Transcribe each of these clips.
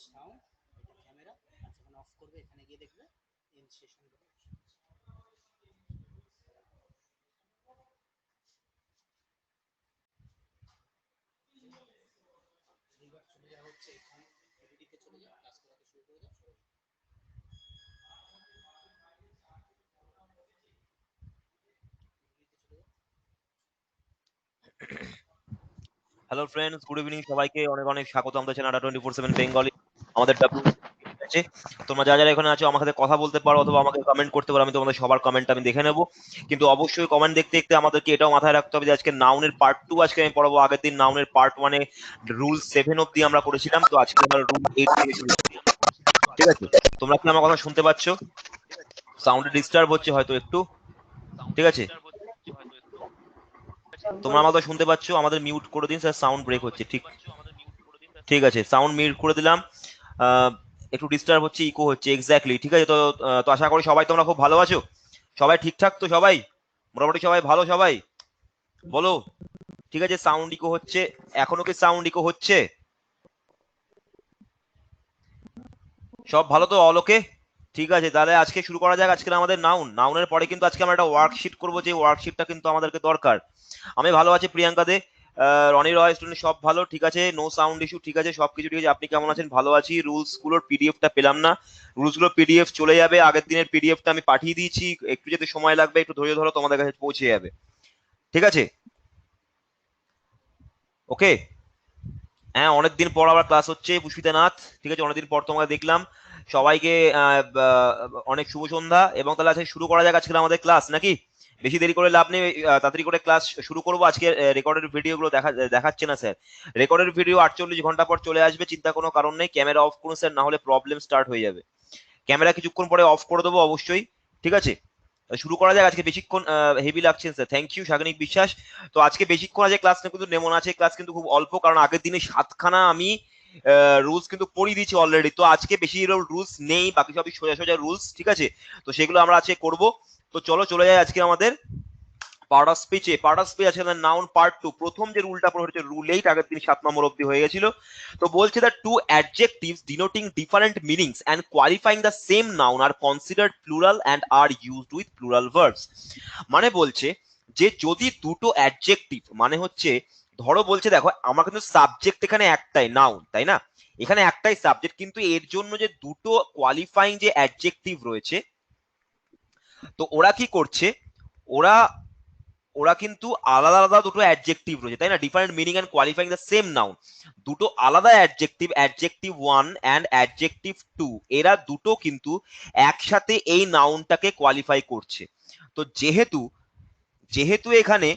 Sound, এটা camera, আর যখন of করবে এখানে গিয়ে দেখবে এন্ড সেশন বলে এইবার চলে যাওয়া হচ্ছে এখানে এডিটিতে চলে যাও, কাজ করাতে শুরু করে দাও। হ্যালো ফ্রেন্ডস, গুড ইভিনিং সবাইকে। অনেক অনেক স্বাগত আমাদের চ্যানেল 24/7 বেঙ্গলি। আমাদের আছে, তোমরা যারা যারা এখানে আছো আমার সাথে কথা বলতে পারো অথবা আমাকে কমেন্ট করতে পারো। আমি তোমাদের সবার কমেন্ট আমি দেখে নেবো, কিন্তু অবশ্যই কমেন্ট দেখতে দেখতে আমাদেরকে এটাও মাথায় রাখতে হবে যে আজকে নাউনের পার্ট 2 আজকে আমি পড়াবো। আগের দিন নাউনের পার্ট 1 রুল 7 অব্দি আমরা করেছিলাম, তো আজকে আমরা রুল 8 থেকে শুরু করব। ঠিক আছে, তোমরা কি আমার কথা শুনতে পাচ্ছ? সাউন্ড ডিস্টার্ব হচ্ছে হয়তো একটু। ঠিক আছে, তোমরা আমার কথা শুনতে পাচ্ছ? আমাদের মিউট করে দিন স্যার, সাউন্ড ব্রেক হচ্ছে। ঠিক ঠিক আছে, সাউন্ড মিউট করে দিলাম। আহ, একটু ডিস্টার্ব হচ্ছে, ইকো হচ্ছে। এক্স্যাক্টলি, ঠিক আছে। তো তো আশা করি সবাই তোমরা খুব ভালো আছো, সবাই ঠিকঠাক তো, সবাই মোটামুটি সবাই ভালো, সবাই বলো। ঠিক আছে, সাউন্ড ইকো হচ্ছে, এখনো কি সাউন্ড ইকো হচ্ছে? সব ভালো তো, অল ওকে? ঠিক আছে, তাহলে আজকে শুরু করা যাক। আজকে আমাদের নাউনের পরে কিন্তু আজকে আমরা একটা ওয়ার্কশিট করবো, যে ওয়ার্কশিটটা কিন্তু আমাদেরকে দরকার। আমি ভালো আছি, প্রিয়াঙ্কা দে, রনি রয় স্টুডেন্ট সব ভালো, ঠিক আছে, নো সাউন্ড ইস্যু, ঠিক আছে, সবকিছু ঠিক আছে। আপনি কেমন আছেন? ভালো আছি। রুলস গুলোর পিডিএফটা পেলাম না, রুলস গুলোর পিডিএফ চলে যাবে। আগের দিনের পিডিএফটা আমি পাঠিয়ে দিয়েছি, একটু যেতে সময় লাগবে, একটু ধৈর্য ধরো, তোমাদের কাছে পৌঁছে যাবে। ঠিক আছে, ওকে। হ্যাঁ, অনেকদিন পর আবার ক্লাস হচ্ছে, পুষ্পিতা নাথ। ঠিক আছে, অনেকদিন পর তোমাকে দেখলাম। সবাইকে অনেক শুভ সন্ধ্যা। এবং তাহলে আজকে শুরু করা যাক আজকে আমাদের ক্লাস, নাকি? বেশি দেরি করে লাভ নেই, তাড়াতাড়ি করে ক্লাস শুরু করবো। আজকে রেকর্ডের ভিডিওগুলো দেখাচ্ছে না স্যার। রেকর্ডের ভিডিও 48 ঘন্টা পর চলে আসবে, চিন্তা কোনো কারণ নেই। ক্যামেরা অফ করুন স্যার, না হলে প্রবলেম স্টার্ট হয়ে যাবে। ক্যামেরা কিছুক্ষণ পরে অফ করে দেবো অবশ্যই। ঠিক আছে, শুরু করা যাক। আজকে বেশিক্ষণ হেভি লাগছেন sir, thank you Sagnik Biswas. তো আজকে বেশিক্ষণ আজকে ক্লাস কিন্তু নেমন আছে, ক্লাস কিন্তু খুব অল্প, কারণ আগের দিনে 7খানা আমি রুলস কিন্তু পড়িয়ে দিয়েছি অলরেডি। তো আজকে বেশি রুলস নেই, বাকি সবই সোজা সোজা রুলস। ঠিক আছে, তো সেগুলো আমরা আজকে করব। তো চলো চলে যাই আজকে আমাদের পার্ট অফ স্পিচে। পার্ট অফ স্পিচ আছে নাউন পার্ট 2। প্রথম যে রুলটা পড়ে হচ্ছে রুল 8, আগের দিন 7 নম্বর অব্দি হয়ে গেছিল। তো বলছে that two adjectives denoting different meanings and qualifying the same noun are considered plural and are used with plural verbs. মানে বলছে যে যদি দুটো অ্যাডজেক্টিভ, মানে হচ্ছে ধরো বলছে, দেখো আমার কিন্তু সাবজেক্ট এখানে একটাই, নাউন, তাই না? এখানে একটাই সাবজেক্ট, কিন্তু এর জন্য যে দুটো কোয়ালিফাইং যে অ্যাডজেক্টিভ রয়েছে, তো ওরা কি করছে, ওরা ওরা কিন্তু আলাদা আলাদা দুটো অ্যাডজেক্টিভ রয়েছে, তাই না? Different meaning and qualifying the same noun. দুটো আলাদা অ্যাডজেক্টিভ, অ্যাডজেক্টিভ 1 এন্ড অ্যাডজেক্টিভ 2, এরা দুটো কিন্তু একসাথে এই নাউনটাকে কোয়ালিফাই করছে। তো যেহেতু যেহেতু এখানে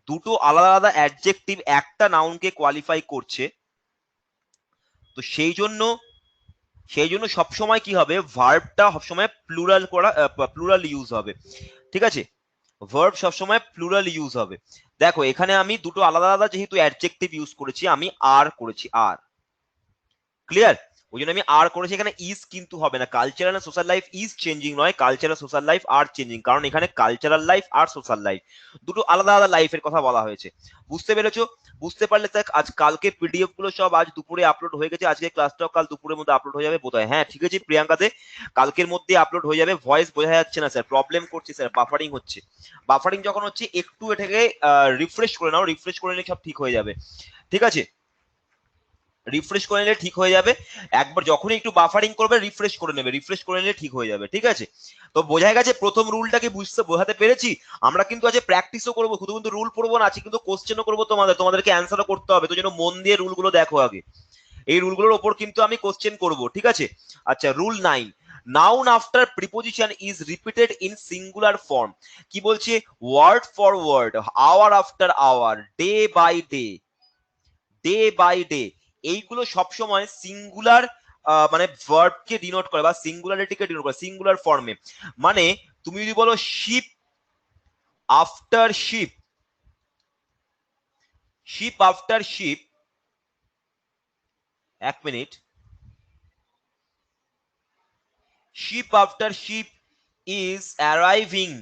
দুটো আলাদা আলাদা অ্যাডজেক্টিভ একটা নাউনকে কোয়ালিফাই করছে, তো সেই জন্য সবসময় কি হবে, ভার্বটা সবসময় প্লুরাল ইউজ হবে। ঠিক আছে, ভার্ব সবসময় প্লুরাল ইউজ হবে। দেখো এখানে আমি দুটো আলাদা আলাদা যেহেতু অ্যাডজেক্টিভ ইউজ করেছি, আমি আর করেছি, আর, ক্লিয়ার? ওই জন্য আমি আর করেছি। এখানে ইজ কিন্তু হবে না। Cultural and social life is changing নয়, cultural social life are changing, কারণ এখানে কালচারাল লাইফ আর সোশ্যাল লাইফ দুটো আলাদা আলাদা লাইফের কথা বলা হয়েছে। বুঝতে পেরেছো? বুঝতে পারলে দেখ, আজ কালকে পিডিএফ গুলো সব আজ দুপুরে আপলোড হয়ে গেছে, আজকে ক্লাসটাও কাল দুপুরের মধ্যে আপলোড হয়ে যাবে বোধহয়। হ্যাঁ ঠিক আছে প্রিয়াঙ্কাতে, কালকের মধ্যে আপলোড হয়ে যাবে। ভয়েস বোঝা যাচ্ছে না স্যার, প্রবলেম করছে স্যার, বাফারিং হচ্ছে। বাফারিং যখন হচ্ছে একটু এটাকে রিফ্রেশ করে নাও, রিফ্রেশ করে নিলে সব ঠিক হয়ে যাবে। ঠিক আছে, রিফ্রেশ করে নিলে ঠিক হয়ে যাবে। একবার যখনই একটু বাফারিং করবে রিফ্রেশ করে নেবে, রিফ্রেশ করে নিলে ঠিক হয়ে যাবে। ঠিক আছে, তো বোঝা গেছে প্রথম রুলটাকে বোঝাতে পেরেছি। আমরা কিন্তু আজ প্র্যাকটিসও করবো, শুধু কিন্তু রুল পড়বো না, আছে কিন্তু কোশ্চেনও করবো। তোমাদেরকে অ্যান্সারও করতে হবে, তো যেন মন দিয়ে রুলগুলো দেখো আগে। এই রুলগুলোর ওপর কিন্তু আমি কোশ্চেন করব। ঠিক আছে, আচ্ছা rule 9, noun after preposition is repeated in singular form. কি বলছে? Word for word, hour after hour, day by day, day by day, এইগুলো সবসময় সিঙ্গুলার, মানে ভার্বকে ডিনোট করে বা সিঙ্গুলারিটিকে ডিনোট করে, সিঙ্গুলার ফর্মে। মানে তুমি যদি বলো ship after ship, ship after ship, এক মিনিট, ship after ship is arriving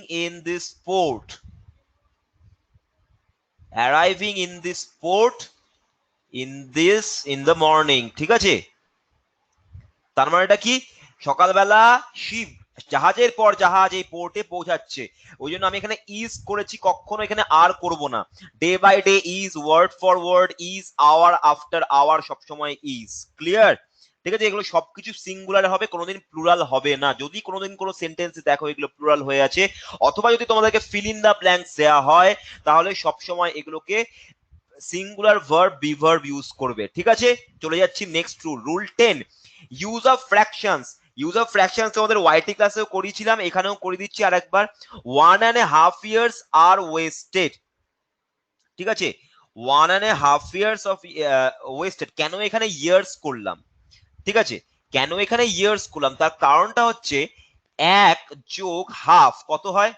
in this port, arriving in this port in the morning, ঠিক আছে। তার মানে এটা কি, সকালবেলা শিব জাহাজের পর জাহাজ এই পোর্টে পৌঁছাচ্ছে, ওই জন্য আমি এখানে ইজ করেছি, কখনো এখানে আর করব না। Day by day is, word for word is, hour after hour সবসময় ইজ। ক্লিয়ার? ঠিক আছে, এগুলো সবকিছু সিঙ্গুলার হবে, কোনোদিন প্লুরাল হবে না। যদি কোনোদিন কোনো সেন্টেন্স দেখো এগুলো প্লুরাল হয়ে আছে, অথবা যদি তোমাদেরকে ফিল ইন দা ব্ল্যাঙ্কস দেওয়া হয়, তাহলে সবসময় এগুলোকে সিঙ্গুলার ভার্ব বিভার্ব ইউজ করবে। ঠিক আছে, চলে যাচ্ছি next rule, rule 10, use of fractions. Use of fractions আমাদের ওয়াইটি ক্লাসেও করেছিলাম, এখানেও করে দিচ্ছি আরেকবার। 1.5 years আর ওয়েস্টেড। ঠিক আছে, 1.5 years অফ ওয়েস্টেড। কেন এখানে ইয়ার্স করলাম? ঠিক আছে, কেন এখানে ইয়ার্স করলাম, তার কারণটা হচ্ছে 1 যোগ হাফ কত হয়?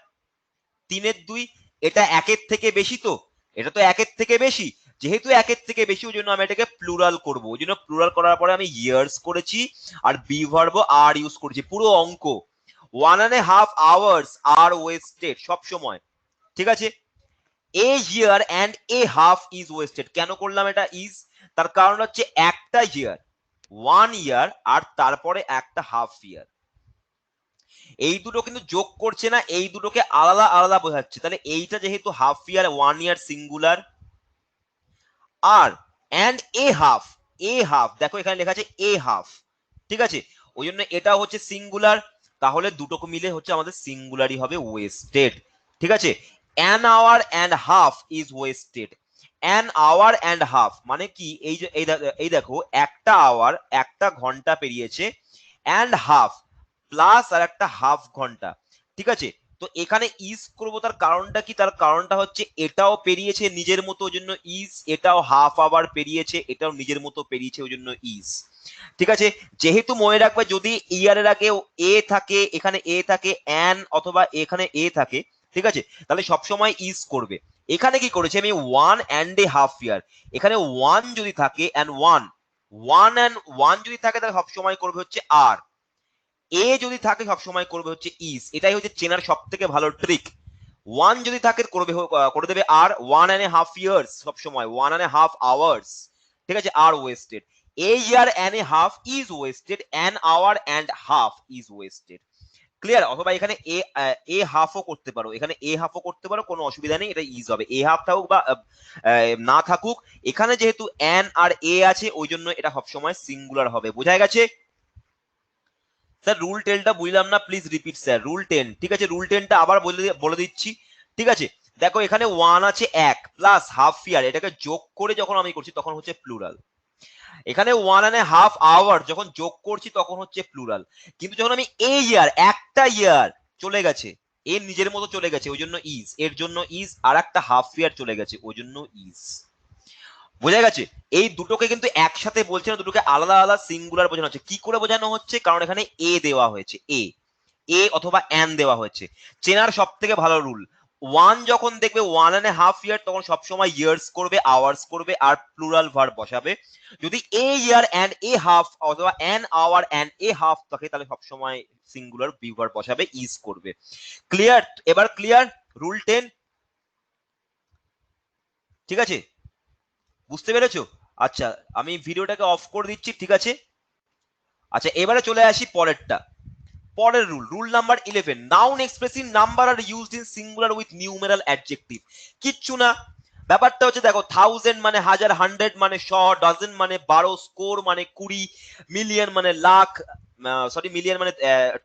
3/2। এটা 1-এর থেকে বেশি, তো এটা তো 1-এর থেকে বেশি, যেহেতু 1-এর থেকে বেশি ওই জন্য আমি এটাকে প্লুরাল করব। ওই জন্য প্লুরাল করার পরে আমি ইয়ার্স করেছি আর বি ভার্ব আর ইউজ করেছি, পুরো অঙ্ক। 1.5 hours আর ওয়েস্টেড সব সময়। ঠিক আছে, a year and a half is wasted. কেন করলাম এটা ইজ? তার কারণ হচ্ছে একটা ইয়ার 1 ইয়ার আর তারপরে একটা হাফ ইয়ার, এই দুটো কিন্তু যোগ করছে না, এই দুটোকে আলাদা আলাদা বোঝাচ্ছে। তাহলে এইটা যেহেতু হাফ ইয়ার, 1 ইয়ার সিঙ্গুলার, আর এন্ড এ হাফ দেখো এখানে লেখা আছে এ হাফ। ঠিক আছে, ওই জন্য এটা হচ্ছে সিঙ্গুলার, তাহলে দুটোকে মিলে হচ্ছে আমাদের সিঙ্গুলারই হবে ওয়েস্টেড। ঠিক আছে, an hour and half is wasted. An hour and half মানে কি, এই যে এই দেখো একটা আওয়ার একটা ঘন্টা পেরিয়েছে, অ্যান্ড হাফ প্লাস আর একটা হাফ ঘন্টা। ঠিক আছে, তো এখানে ইজ করব, তার কারণটা কি? তার কারণটা হচ্ছে এটাও পেরিয়েছে নিজের মতো ওই জন্য ইজ, এটাও হাফ আওয়ার পেরিয়েছে এটাও নিজের মতো পেরিয়েছে ওই জন্য ইজ। ঠিক আছে, যেহেতু মনে রাখবে যদি ইয়ারের আগে এ থাকে, এখানে এ থাকে অ্যান, অথবা এখানে এ থাকে, ঠিক আছে, তাহলে সবসময় ইজ করবে। এখানে কি করেছে আমি 1.5 ইয়ার, এখানে 1 যদি থাকে অ্যান্ড 1 যদি থাকে তাহলে সবসময় করবে হচ্ছে আর, এ যদি থাকে সবসময় করবে হচ্ছে ইজ। এটাই হচ্ছে চেনার সব থেকে ভালো ট্রিক। 1 যদি থাকে করবে করে দেবে আর, 1.5 ইয়ার্স সবসময় 1.5 আওয়ার্স। ঠিক আছে, আর wasted, a year and a half is wasted, an hour and half is wasted. Clear? অথবা এখানে এ হাফও করতে পারো, এখানে এ হাফও করতে পারো, কোনো অসুবিধা নেই, এটা ইজ হবে। এ হাফ থাকুক বা না থাকুক, এখানে যেহেতু অ্যান আর এ আছে ওই জন্য এটা সবসময় সিঙ্গুলার হবে। বোঝা গেছে? স্যার রুল 10টা বুঝলাম না, প্লিজ রিপিট স্যার। রুল 10, ঠিক আছে, রুল 10টা আবার বলে দিচ্ছি। ঠিক আছে, দেখো এখানে 1 আছে 1 প্লাস হাফ ইয়ার, এটাকে যোগ করে যখন আমি করছি তখন হচ্ছে প্লুরাল। এখানে 1.5 আওয়ার যখন যোগ করছি তখন হচ্ছে প্লুরাল। কিন্তু যখন আমি এ ইয়ার, একটা ইয়ার চলে গেছে, এর নিজের মতো চলে গেছে ওই জন্য ইজ, এর জন্য ইজ, আর একটা হাফ ইয়ার চলে গেছে ওই জন্য ইজ। বোঝা গেছে? এই দুটোকে কিন্তু একসাথে বলছে না, দুটোকে আলাদা আলাদা সিঙ্গুলার বোঝানো হচ্ছে। কি করে বোঝানো হচ্ছে? কারণ এখানে এ দেওয়া হয়েছে, এ অথবা অ্যান দেওয়া হয়েছে। চেনার সব থেকে ভালো রুল, 1 যখন দেখবে 1.5 ইয়ার তখন সবসময় ইয়ার্স করবে, আওয়ার্স করবে আর প্লুরাল ভার্ব বসাবে। যদি a year and a half অথবা an hour and a half থাকে তাহলে সবসময় সিঙ্গুলার বি ভার্ব বসাবে, ইজ করবে। ক্লিয়ার? এবার ক্লিয়ার রুল 10? ঠিক আছে, বুঝতে পেরেছো? আচ্ছা, আমি ভিডিওটাকে অফ করে দিচ্ছি। ঠিক আছে, আচ্ছা এবারে চলে আসি পরেরটা। পরের rule, rule number 11, noun expressive number are used in singular with numeral adjective. কিচ্ছু না, ব্যাপারটা হচ্ছে দেখো, 1000 মানে হাজার, 100 মানে 100, ডজন মানে 12, স্কোর মানে 20, মিলিয়ন মানে লাখ, সরি মিলিয়ন মানে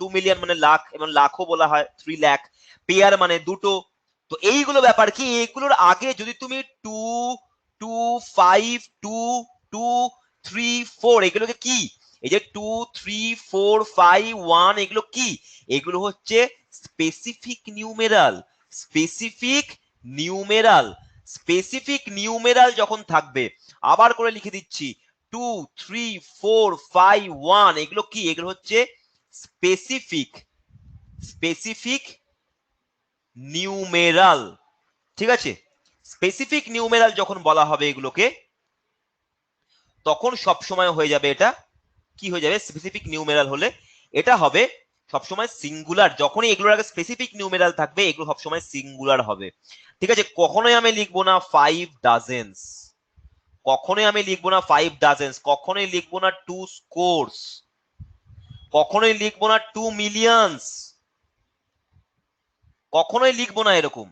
2 মিলিয়ন মানে লাখ, এবং লাখও বলা হয় 3 লাখ, পেয়ার মানে দুটো। তো এইগুলো ব্যাপার কি, এইগুলোর আগে যদি তুমি 2, 2, 5, 2, 2, 3, 4 এগুলোকে কি, এই যে 2, 3, 4, 5, 1 এগুলো কি, এগুলো হচ্ছে specific numeral. Specific numeral, specific numeral যখন থাকবে, আবার করে লিখে দিচ্ছি, 2, 3, 4, 5, 1 এগুলো কি, এগুলো হচ্ছে স্পেসিফিক, স্পেসিফিক নিউমেরাল। ঠিক আছে, স্পেসিফিক নিউমেরাল যখন বলা হবে এগুলোকে, তখন সব সময় হয়ে যাবে এটা কি হয়ে যাবে, স্পেসিফিক নিউমেরাল হলে এটা হবে সবসময় সিঙ্গুলার। যখনই এগুলোর আগে স্পেসিফিক নিউমেরাল থাকবে এগুলো সবসময় সিঙ্গুলার হবে। ঠিক আছে, কখনোই আমি লিখবো না 5 ডজেন্স, কখনোই আমি লিখবো না 5 ডজেন্স, কখনোই লিখবো না 2 স্কোরস, কখনোই লিখবো না 2 মিলিয়নস, কখনোই লিখবো না এরকম,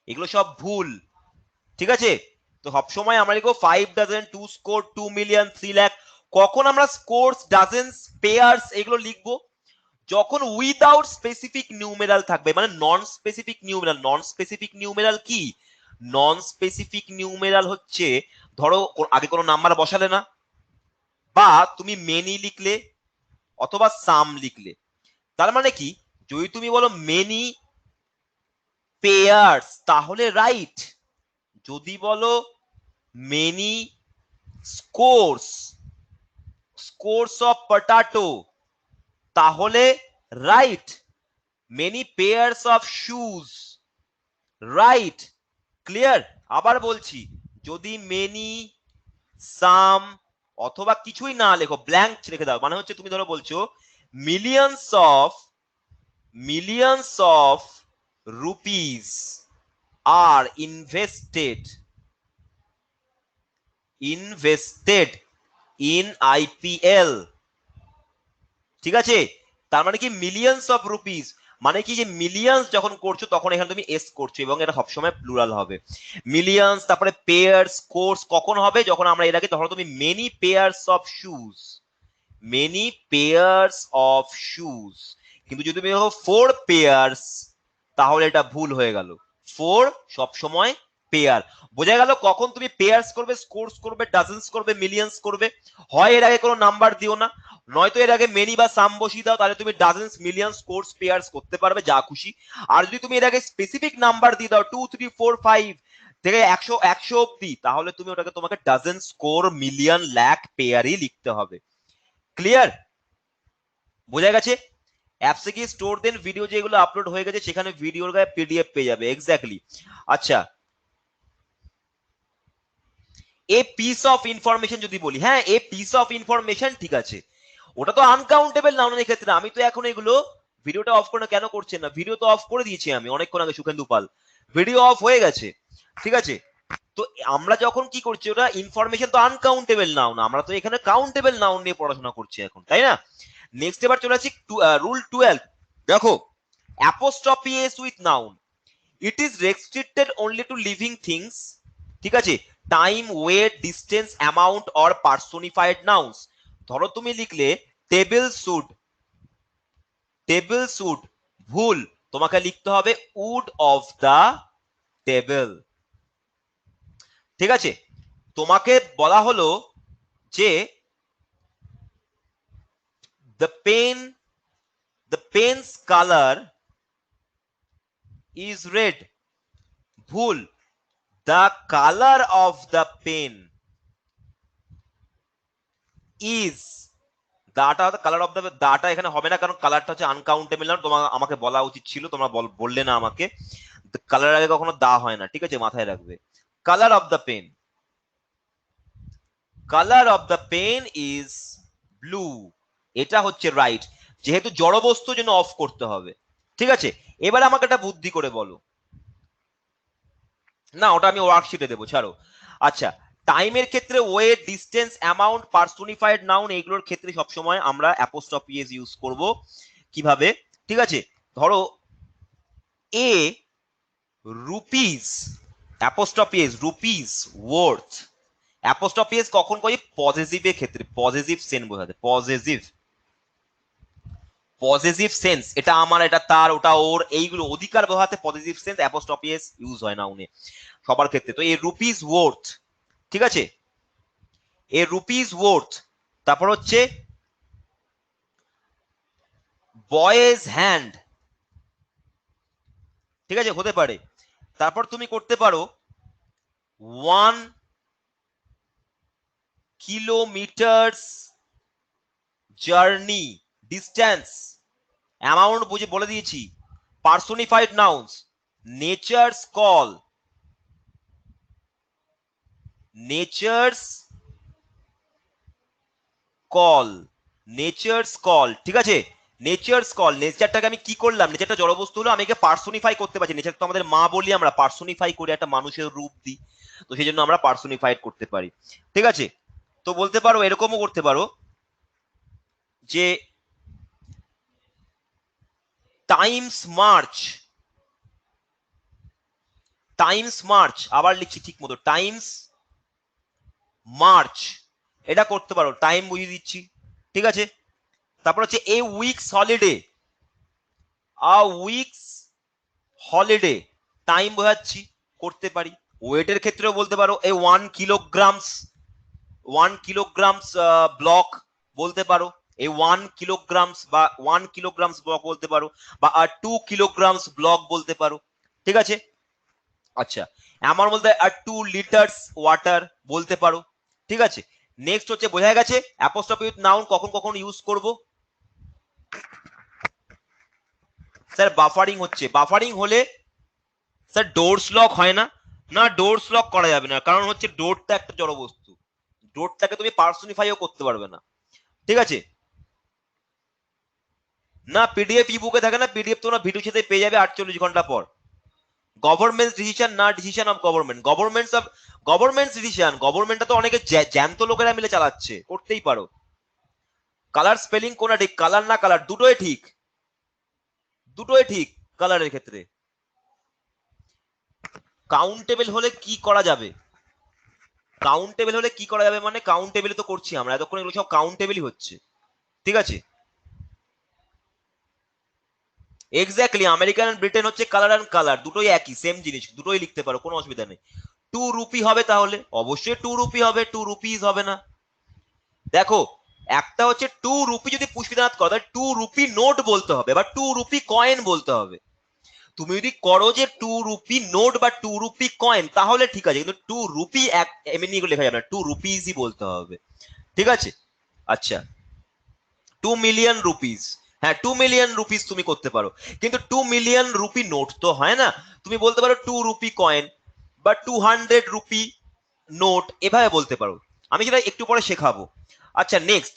এগুলো সব ভুল। ঠিক আছে, তো সবসময় আমরা লিখবো 5 ডজন, 2 স্কোর, 2 মিলিয়ন, 3 লাখ। কখন আমরা স্কোরস, ডজেন্স, পেয়ার্স এগুলো লিখবো? যখন উইদাউট স্পেসিফিক নিউমেরাল থাকবে, মানে non specific numeral. Non specific numeral কি? নন স্পেসিফিক নিউমেরাল হচ্ছে, ধরো আগে কোনো নাম্বার বসালে না, বা তুমি মেনি লিখলে অথবা সাম লিখলে, তার মানে কি, যদি তুমি বলো মেনি পেয়ার্স তাহলে রাইট, যদি বলো many scores, scores of potato তাহলে right, many pairs of shoes right. Clear? আবার বলছি, যদি মেনি, সাম অথবা কিছুই না লেখো, ব্ল্যাঙ্ক রেখে দাও, মানে হচ্ছে তুমি ধরো বলছো millions of rupees are invested in IPL. ঠিক আছে, তার মানে কি মিলিয়নস অফ রুপিস, মানে কি যে মিলিয়নস যখন করছো তখন এখানে তুমি এস করছো, এবং এটা সবসময় প্লুরাল হবে। মিলিয়নস, তারপরে পেয়ার্স, কোর্স কখন হবে? যখন আমরা এর আগে, ধরো তুমি many pairs of shoes, many pairs of shoes, কিন্তু যদি তুমি দেখো 4 পেয়ার্স, তাহলে এটা ভুল হয়ে গেল। 4 সবসময় পেয়ার। বোঝা গেল কখন তুমি পেয়ার্স করবে, স্কোরস করবে, ডজেন্স করবে, মিলিয়ন্স করবে? হয় এর আগে কোনো নাম্বার দিও না, নয়তো এর আগে মেনি বা সাম বসিয়ে দাও, তাহলে তুমি ডজেন্স, মিলিয়ন, স্কোরস, পেয়ার্স করতে পারবে যা খুশি। আর যদি তুমি এর আগে স্পেসিফিক নাম্বার দিয়ে দাও 2 3 4 5 থেকে 100 অব্দি, তাহলে তুমি ওটাকে, তোমাকে ডজন, স্কোর, মিলিয়ন, লাখ, পেয়ারই লিখতে হবে। ক্লিয়ার? বোঝা গেছে? অ্যাপসে গিয়ে স্টোর দেন, ভিডিও যেগুলো আপলোড হয়ে গেছে সেখানে ভিডিওর গায়ে পিডিএফ পেয়ে যাবে। এক্স্যাক্টলি। আচ্ছা, এ পিস অফ ইনফরমেশন যদি বলি, হ্যাঁ এ পিস অফ ইনফরমেশন, ঠিক আছে, ওটা তো আনকাউন্টেবল নাউনের ক্ষেত্রে। আমি তো এখন এগুলো, ভিডিওটা অফ করে কেন করছেন না? ভিডিও তো অফ করে দিয়েছি আমি অনেকক্ষণ আগে, সুখেন্দু পাল, ভিডিও অফ হয়ে গেছে। ঠিক আছে, তো আমরা যখন কি করছি, ওটা ইনফরমেশন তো আনকাউন্টেবল নাউন, আমরা তো এখানে কাউন্টেবল নাউন নিয়ে পড়াশোনা করছি এখন, তাই না? নেক্সট এবার চলে আসি রুল 12। দেখো, apostrophe S with noun, it is restricted only to living things. ঠিক আছে, time, weight, distance, amount or personified nouns. ধরো তুমি লিখলে টেবিল শুড, টেবিল শুড ভুল, তোমাকে লিখতে হবে উড অফ দা টেবিল। ঠিক আছে, তোমাকে বলা হলো যে the pen's color is red, ভুল, the color of the pen is, দাটা কালার অফ দ্য, দাটা এখানে হবে না, কারণ কালারটা হচ্ছে আনকাউন্টেবল নাউন। তোমার আমাকে বলা উচিত ছিল, তোমরা বললে না আমাকে। কালার আগে কখনো দা হয় না, ঠিক আছে, মাথায় রাখবে। Colour of the pen, colour of the pen is blue, এটা হচ্ছে রাইট, যেহেতু জড় বস্তুর জন্য অফ করতে হবে। ঠিক আছে, এবার আমাকে একটা বুদ্ধি করে বলো, না ওটা আমি ওয়ার্কশিটে দেবো, ছাড়ো। আচ্ছা, টাইমের ক্ষেত্রে weight, distance, amount, personified noun, এগুলোর ক্ষেত্রে সবসময় আমরা অ্যাপোস্ট্রফি এস ইউজ করব। কিভাবে? ঠিক আছে, ধরো a rupees, apostrophe S rupees worth, apostrophe S কখন করি? পজেসিভের ক্ষেত্রে, পজেসিভ সেন্স বোঝাতে, পজেসিভ, পজেসিভ সেন্স, এটা আমার, এটা তার, ওটা ওর, এইগুলো অধিকার বোঝাতে possessive sense, apostrophe S use হয় নাউনে সবার ক্ষেত্রে। তো এই রুপিস ওয়ার্থ, ঠিক আছে, এ রুপিস ওয়ার্থ, তারপর হচ্ছে বয়েজ হ্যান্ড, ঠিক আছে, হতে পারে। তারপর তুমি করতে পারো 1 কিলোমিটারস জার্নি, ডিস্টেন্স, অ্যামাউন্ট বুঝে বলে দিয়েছি। পার্সোনিফাইড nouns, nature's call, nature's call, nature's call, ঠিক আছে, নেচারস কল, নেচারটাকে আমি কি করলাম, নেচারটা জড়বস্তু হলো, আমি একে পার্সোনিফাই করতে পারছি। নেচার তো আমাদের মা বলি, আমরা পার্সোনিফাই করে একটা মানুষের রূপ দিই। তো সেই জন্য আমরা পার্সোনিফাইড করতে পারি। ঠিক আছে, তো বলতে পারো, এরকমও করতে পারো যে টাইমস মার্চ, টাইমস মার্চ, আবার লিখছি ঠিক মতো, টাইমস মার্চ, এটা করতে পারো, টাইম বুঝিয়ে দিচ্ছি। ঠিক আছে, তারপর হচ্ছে এ উইকস হলিডে, আ উইকস হলিডে, টাইম বোঝাচ্ছি, করতে পারি। ওয়েটের ক্ষেত্রেও বলতে পারো এ 1 কিলোগ্রামস, 1 কিলোগ্রামস ব্লক বলতে পারো, এই 1 কিলোগ্রামস বা 1 কিলোগ্রামস ব্লক বলতে পারো, বা 2 কিলোগ্রামস ব্লক বলতে পারো। ঠিক আছে, আচ্ছা, আমার বলতে 2 লিটার্স ওয়াটার বলতে পারো। ঠিক আছে, নেক্সট হচ্ছে, বোঝা গেছে অ্যাপোস্ট্রফি উইথ নাউন কখন কখন ইউজ করব। স্যার বাফারিং হচ্ছে, বাফারিং হলে স্যার ডোরস লক হয় না, না ডোরস লক করা যাবে না, কারণ হচ্ছে ডোরটা একটা জড় বস্তু, ডোরটাকে তুমি পার্সোনিফাইও করতে পারবে না। ঠিক আছে, না পিডিএফ ই বুকে থাকে না, পিডিএফ তোমরা ভিডিওর সাথে পেয়ে যাবে 48 ঘন্টা পর। গভর্নমেন্ট ডিসিশন না, decision of government, governments of governments decision, গভর্নমেন্টটা তো অনেকে জ্যান্ত লোকেরা মিলে চালাচ্ছে, করতেই পারো। কালার স্পেলিং কোনটা ঠিক, কালার না কালার, দুটোই ঠিক, দুটোই ঠিক কালারের ক্ষেত্রে। কাউন্টেবল হলে কি করা যাবে, কাউন্টেবল হলে কি করা যাবে মানে কাউন্টেবল তো করছি আমরা এতক্ষণ, এগুলো সব কাউন্টেবলই হচ্ছে। ঠিক আছে, এক্স্যাক্টলি, আমেরিকান এন্ড ব্রিটেন হচ্ছে কালার অ্যান্ড কালার, দুটোই একই, সেম জিনিস, দুটোই লিখতে পারো, কোনো অসুবিধা নেই। 2 রুপি হবে তাহলে, অবশ্যই 2 রুপি হবে, 2 রুপিস হবে না। দেখো, একটা হচ্ছে 2 রুপি যদি পুষ্পিতনাথ করো, তাহলে 2 রুপি নোট বলতে হবে, বা 2 রুপি কয়েন বলতে হবে। তুমি যদি করো যে 2 রুপি নোট বা 2 রুপি কয়েন, তাহলে ঠিক আছে, কিন্তু 2 রুপি এমনি এগুলো লেখা যাবে না, 2 রুপিসই বলতে হবে। ঠিক আছে, আচ্ছা, 2 মিলিয়ন রুপিস, হ্যাঁ 2 মিলিয়ন রুপিস তুমি করতে পারো, কিন্তু 2 মিলিয়ন রুপি নোট তো হয় না, তুমি বলতে পারো 2 রুপি কয়েন বা 200 রুপি নোট, এভাবে বলতে পারো, আমি সেটা একটু পরে শেখাবো। আচ্ছা, next,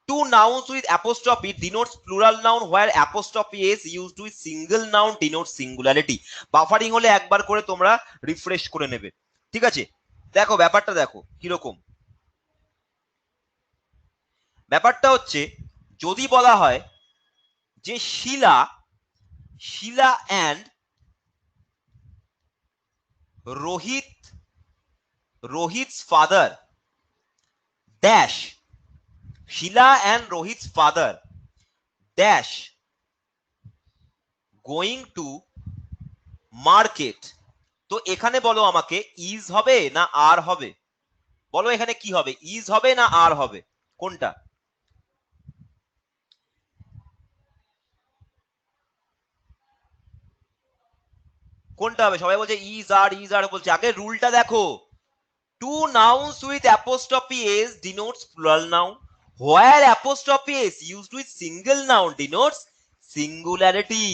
two nouns with apostrophe denotes plural noun where apostrophe is used with single noun denotes singularity। Buffering হলে একবার করে তোমরা রিফ্রেশ করে নেবে। ঠিক আছে, দেখো ব্যাপারটা দেখো কিরকম, ব্যাপারটা হচ্ছে যদি বলা হয় যে Sheela, Sheela and Rohit, Rohit's father dash, Sheela and Rohit's father dash going to market, তো এখানে বলো আমাকে ইজ হবে না আর হবে, বলো এখানে কি হবে, ইজ হবে না আর হবে, কোনটা? কোনটা হবে? সবাই বলছে ইজ আর বলছে, আগে রুলটা দেখো, two nouns with apostrophe s denotes plural noun where apostrophe s used with single noun denotes singularity।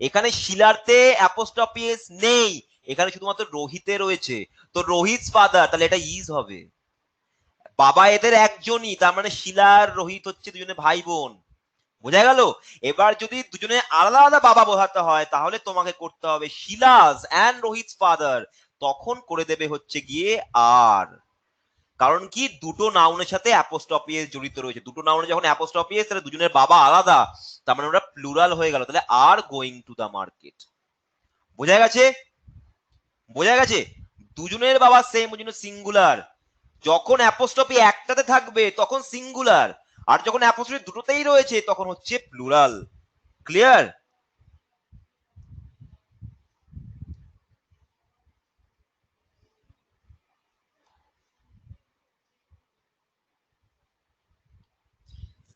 এখানে শিলার্থে apostrophe s নেই, এখানে শুধুমাত্র রোহিতে রয়েছে, তো রোহিত's ফাদার, তাহলে এটা ইজ হবে। বাবা এদের একজনই, তার মানে শিলা আর রোহিত হচ্ছে দুজনে ভাই বোন, বোঝা গেল? এবার যদি দুজনে আলাদা আলাদা বাবা বোঝাতে হয়, তাহলে তোমাকে করতে হবে শিলাস এন্ড রোহিত's ফাদার, তখন করে দেবে হচ্ছে গিয়ে আর, কারণ কি দুটো নাউনের সাথে অ্যাপোস্ট্রফি এস জড়িত রয়েছে, দুটো নাউনে যখন অ্যাপোস্ট্রফি এস, তাহলে দুজনের বাবা আলাদা, তার মানে ওরা প্লুরাল হয়ে গেল, তাহলে are going to the market. বোঝা গেছে? বোঝা গেছে, দুজনের বাবা সেম, ওই জন্য সিঙ্গুলার, যখন অ্যাপোস্ট্রফি একটাতে থাকবে তখন সিঙ্গুলার, আর যখন অ্যাপোস্ট্রফি দুটোতেই রয়েছে তখন হচ্ছে প্লুরাল। ক্লিয়ার?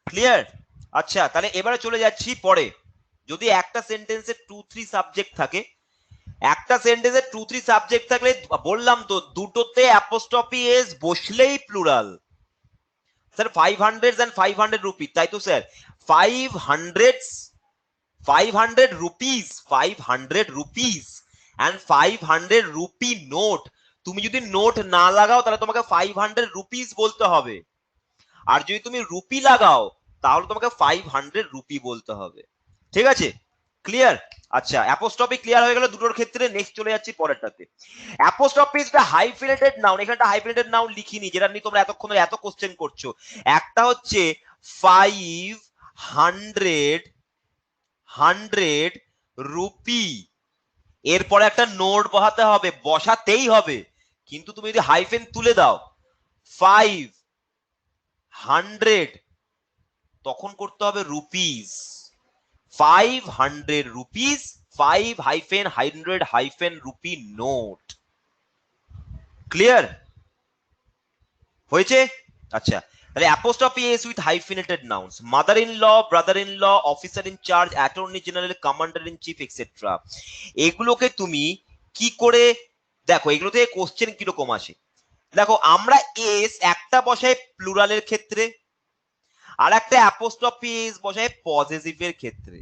ক্লিয়ার? আচ্ছা, তাহলে এবারে চলে যাচ্ছি পরে, যদি একটা সেন্টেন্সে 2-3 সাবজেক্ট থাকে, একটা সেন্টেন্সে 2-3 সাবজেক্ট থাকলে বললাম তো দুটোতে অ্যাপোস্ট্রফি এস বসলেই প্লুরাল। স্যার 500 এন্ড 500 রুপি, তাই তো sir, 500 500 rupees, 500 rupees and 500 rupee note, তুমি যদি নোট না লাগাও তাহলে তোমাকে 500 রুপিস বলতে হবে, আর যদি তুমি রুপি লাগাও তাহলে তোমাকে 500 রুপি বলতে হবে। ঠিক আছে, ক্লিয়ার? আচ্ছা, অ্যাপোস্ট্রফি ক্লিয়ার হয়ে গেল দুটোর ক্ষেত্রে। নেক্সট চলে যাচ্ছি পরেরটাতে। Apostrophe is the hyphenated noun. এখানে একটা হাইফেনেটেড নাউন লিখিনি, যেটা নিয়ে তোমরা এতক্ষণ এত কোশ্চেন করছো। একটা হচ্ছে 500 রুপি, এরপরে একটা নোট বসাতে হবে, বসাতেই হবে। কিন্তু তুমি যদি হাইফেন তুলে দাও 500, তখন করতে হবে rupees. 500 rupees, 5-100 rupee note. Clear হয়েছে? আচ্ছা, তাহলে apostrophe S with hyphenated nouns, mother in law, brother in law, officer in charge, attorney general, commander in chief, etcetera. এগুলোকে তুমি কি করে দেখো, এগুলো থেকে কোশ্চেন কিরকম আসে? দেখো, আমরা এস একটা বসাই প্লুরালের ক্ষেত্রে, আর একটা অ্যাপোস্ট্রফি এস বসাই পজেসিভের ক্ষেত্রে।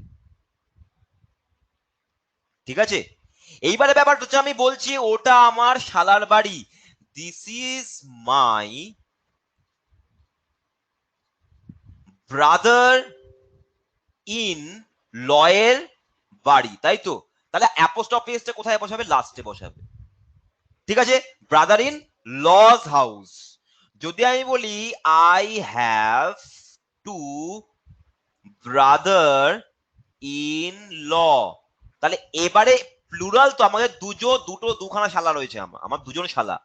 ঠিক আছে, এইবারে ব্যাপারটা হচ্ছে, আমি বলছি ওটা আমার শালার বাড়ি, this is my brother in লয়ের বাড়ি, তাই তো? তাহলে অ্যাপোস্ট্রফি এসটা কোথায় বসাবে? লাস্টে বসাবে। ঠিক আছে, ব্রাদার ইন লজ হাউস। যদি আমি বলি I have two brother in law, তাহলে এবারে প্লুরাল তো, আমাদের দুখানা শালা রয়েছে, আমার দুজন শালা।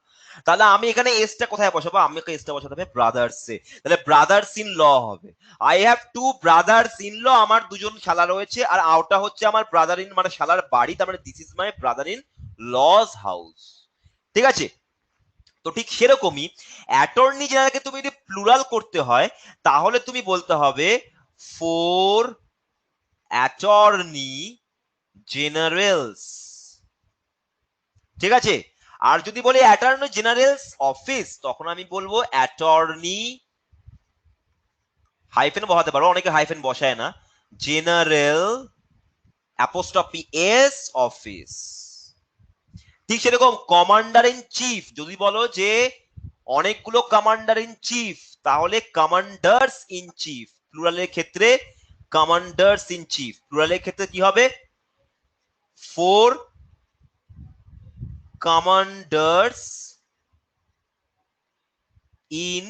তাহলে আমি এখানে এসটা কোথায় বসাবো? আমাকে এসটা বসাতে হবে ব্রাদার্স এ। তাহলে ব্রাদার্স ইন ল হবে। I have two brothers in law, আমার দুজন শালা রয়েছে, আর আউটা হচ্ছে আমার ব্রাদার ইন মানে শালার বাড়ি, তার মানে this is my brother in lodge house. ঠিক আছে, তো ঠিক সেরকমই অ্যাটর্নি জেনারেলকে তুমি যদি প্লুরাল করতে হয়, তাহলে তুমি বলতে হবে 4 অ্যাটর্নি জেনারেলস। ঠিক আছে, আর যদি বলি অ্যাটর্নি জেনারেলস অফিস, তখন আমি বলবো অ্যাটর্নি, হাইফেন বসাতে পারো, অনেকে হাইফেন বসায় না, জেনারেল অ্যাপোস্ট্রফি এস অফিস। ঠিক সেরকম কমান্ডার ইন চিফ, যদি বলো যে অনেকগুলো কমান্ডার ইন চিফ, তাহলে কমান্ডার্স ইন চিফ। প্লুরালের ক্ষেত্রে কমান্ডার্স ইন চিফ, প্লুরালের ক্ষেত্রে কি হবে? 4 কমান্ডার্স ইন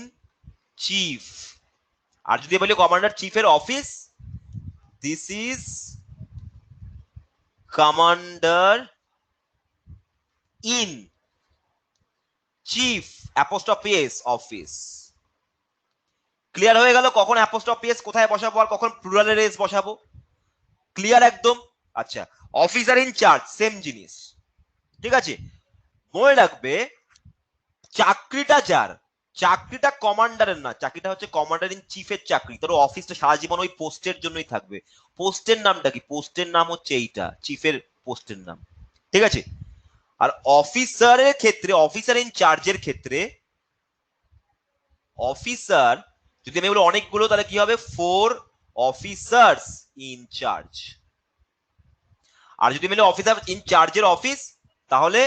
চিফ। আর যদি বলি কমান্ডার চিফের অফিস, this is commander in chief apostrophe S office. Clear হয়ে গেল কখন অ্যাপোস্ট্রফি এস কোথায় বসাবো আর কখন প্লুরালের এস বসাবো? ক্লিয়ার একদম? আচ্ছা, অফিসার ইন চার্জ সেম জিনিস। ঠিক আছে, মনে রাখবে চাকরিটা যার, চাকরিটা কমান্ডারের না, চাকরিটা হচ্ছে কমান্ডার ইন চিফের চাকরি, তোর অফিসটা সারা জীবন ওই পোস্টের জন্যই থাকবে। পোস্টের নামটা কি? পোস্টের নাম হচ্ছে এইটা, চিফের পোস্টের নাম। ঠিক আছে, আর অফিসারের ক্ষেত্রে, অফিসার ইন চার্জের ক্ষেত্রে, অফিসার যদি আমি বলি অনেকগুলো, তাহলে কি হবে? 4 অফিসার্স ইন চার্জ। আর যদি বলি অফিসার ইন চার্জের অফিস, তাহলে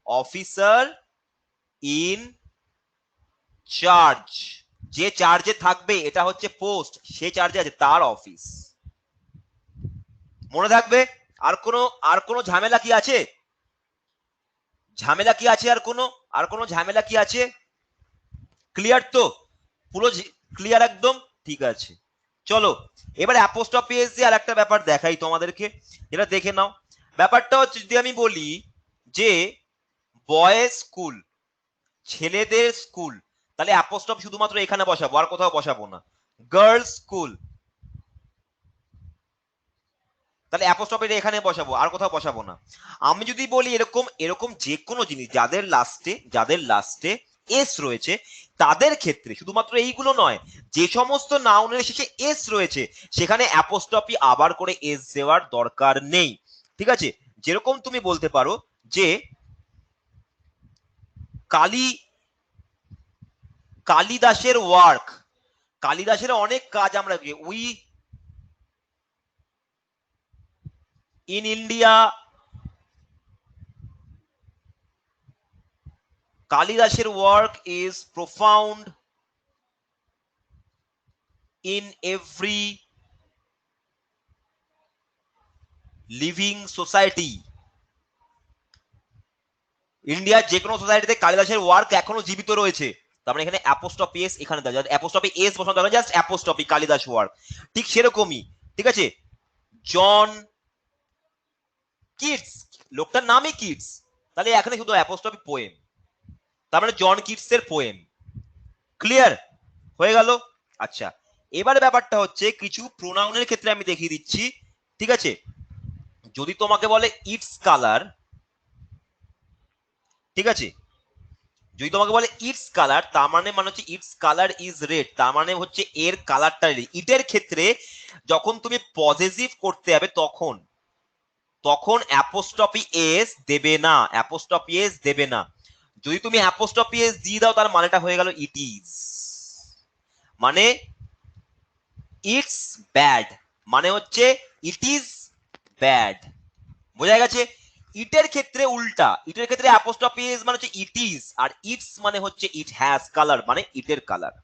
অফিসার ইন চার্জ, যে চার্জে থাকবে, এটা হচ্ছে পোস্ট, সে চার্জে আছে, তার অফিস। মনে থাকবে? আর কোনো ঝামেলা কি আছে? ঝামেলা কি আছে? আর কোনো ঝামেলা কি আছে? ক্লিয়ার তো? পুরো ক্লিয়ার একদম? ঠিক আছে, চলো এবার অ্যাপোস্ট্রফি এস দিয়ে আর একটা ব্যাপার দেখাই তোমাদেরকে, যেটা দেখে নাও। ব্যাপারটা হচ্ছে, যদি আমি বলি যে বয়েজ স্কুল, ছেলেদের স্কুল, তাহলে অ্যাপোস্ট্রফি শুধুমাত্র এখানে বসাবো, আর কোথাও বসাবো না। গার্লস স্কুল, তাহলে অ্যাপোস্ট্রফি এখানে বসাবো, আর কোথাও বসাবো না। আমি যদি বলি এরকম এরকম যে কোনো জিনিস যাদের লাস্টে এস রয়েছে, তাদের ক্ষেত্রে শুধুমাত্র এইগুলো নয়, যে সমস্ত নাউনের শেষে এস রয়েছে, সেখানে অ্যাপোস্ট্রফি আবার করে এস দেওয়ার দরকার নেই। ঠিক আছে, যেরকম তুমি বলতে পারো যে কালী কালিদাসের ওয়ার্ক, কালিদাসের অনেক কাজ আমরা, উই ইন ইন্ডিয়া, কালিদাসের work is profound in every living society. ইন্ডিয়ার যে কোনো সোসাইটিতে কালিদাসের ওয়ার্ক এখনো জীবিত রয়েছে। তার মানে এখানে অ্যাপোস্ট্রফি এস, এখানে অ্যাপোস্ট্রফি এস বসানো দরকার, জাস্ট অ্যাপোস্ট্রফি কালিদাস ওয়ার্ক। ঠিক সেরকমই, ঠিক আছে, জন কিটস, লোকটার নামই কিটস, তাহলে এখানে শুধু অ্যাপোস্ট্রফি পোয়েম, তার মানে জন কিটস এর পোয়েম। ক্লিয়ার হয়ে গেল? আচ্ছা, এবারে ব্যাপারটা হচ্ছে কিছু প্রোনাউনের ক্ষেত্রে আমি দেখিয়ে দিচ্ছি, ঠিক আছে। যদি তোমাকে বলে ইটস কালার, ঠিক আছে, যদি তোমাকে বলে ইটস কালার, তার মানে হচ্ছে ইটস কালার ইজ রেড, তার মানে হচ্ছে এর কালারটা রেড। ইটের ক্ষেত্রে যখন তুমি পজেসিভ করতে যাবে তখন তখন অ্যাপোস্ট্রফি এস দেবে না, অ্যাপোস্ট্রফি এস দেবে না। যদি তুমি অ্যাপোস্ট্রফি এস দিয়ে দাও তার মানেটা হয়ে গেল ইট ইজ, মানে ইটস ব্যাড, মানে হচ্ছে ইট ইজ ব্যাড। বোঝা গেছে? ইটের ক্ষেত্রে উল্টা, ইটের ক্ষেত্রে অ্যাপোস্ট্রফি এস মানে হচ্ছে ইট ইজ, আর ইটস মানে হচ্ছে ইট হ্যাজ কালার, মানে ইটের কালার,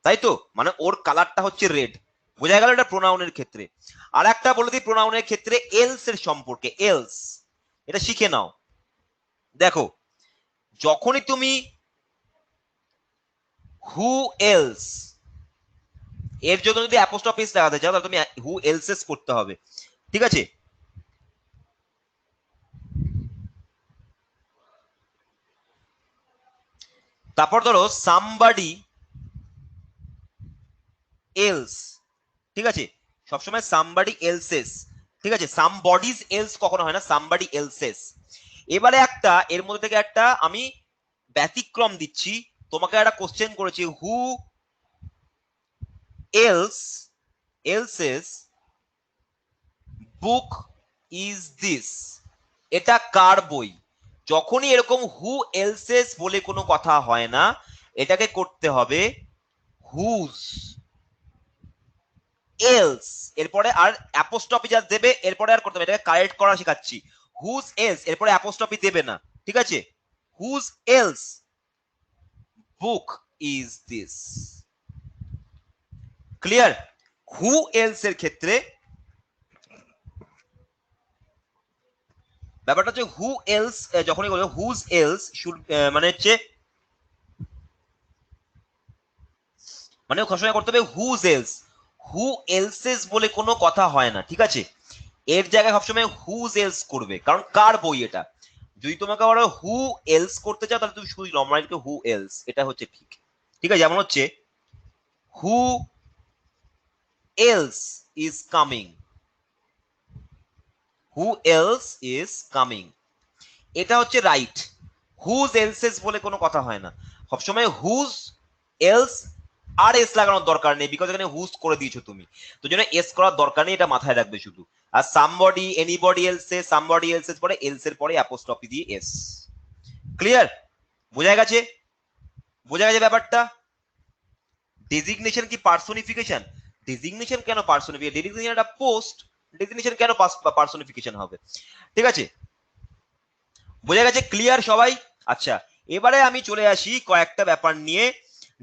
তাই তো, মানে ওর কালারটা হচ্ছে রেড। বোঝা গেল এটা প্রোনাউনের ক্ষেত্রে। আর একটা বলে দিই প্রোনাউনের ক্ষেত্রে এলস এর সম্পর্কে, এলস এটা শিখে নাও। দেখো, যখনই তুমি হু এলস এর জন্য যদি অ্যাপোস্ট্রফি এস লাগাতে চাও তাহলে তুমি হু এলসেস করতে হবে, ঠিক আছে। তারপর ধরো সামবাডি এলস, ঠিক আছে, সবসময় সামবাডি এলসেস, ঠিক আছে, সামবডিজ এলস কখনো হয় না, সামবাডি এলসেস। এবারে একটা এর মধ্যে থেকে একটা আমি ব্যতিক্রম দিচ্ছি, তোমাকে একটা কোশ্চেন করেছি, who else else's book is this, এটা কার বই? যখনই এরকম হু এলসেস বলে কোনো কথা হয় না, এটাকে করতে হবে হুজ এলস, এরপরে আর অ্যাপোস্ট্রফি যা দেবে এরপরে আর করতে হবে, এটাকে কারেক্ট করা শেখাচ্ছি। হুজ এলস এরপরে অ্যাপোস্ট্রফি দেবে না, ঠিক আছে। Whose else book is this. Clear? Who else এর ক্ষেত্রে ব্যাপারটা হচ্ছে হু এলস, যখনই বলবে হুজ এলস শুড, মানে হচ্ছে মানে সবসময় করতে হবে হুজ এলস, হু এলসেস বলে কোনো কথা হয় না, ঠিক আছে। এর জায়গায় সবসময় হুজ এলস করবে, কারণ কার বই এটা। যদি তোমাকে বলো হু এলস করতে চাও তাহলে তুমি শুধু নর্মালি হু এলস, এটা হচ্ছে ঠিক, ঠিক আছে। যেমন হচ্ছে who else is coming, who else is coming, এটা হচ্ছে রাইট। হুজ এলসেস বলে কোনো কথা হয় না, সবসময় হুজ এলস, আর এস লাগানোর দরকার নেই, বিকজ এখানে হুজ করে দিয়েছো তুমি, তো জন্য এস করার দরকার নেই, এটা মাথায় রাখবে শুধু। আর somebody anybody else, somebody else's পরে এলস এর পরে অ্যাপোস্ট্রফি দিয়ে এস। ক্লিয়ার? বোঝা গেছে? বোঝা গেছে ব্যাপারটা? ডেজিগনেশন কি পার্সোনিফিকেশন? ডেজিগনেশন কেন পার্সোনিফিকেশন? ডেজিগনেশন একটা পোস্ট, ডেজিগনেশন কেন পার্সোনিফিকেশন হবে? ঠিক আছে, বোঝা গেছে? ক্লিয়ার সবাই? আচ্ছা, এবারে আমি চলে আসি কয়েকটা ব্যাপার নিয়ে,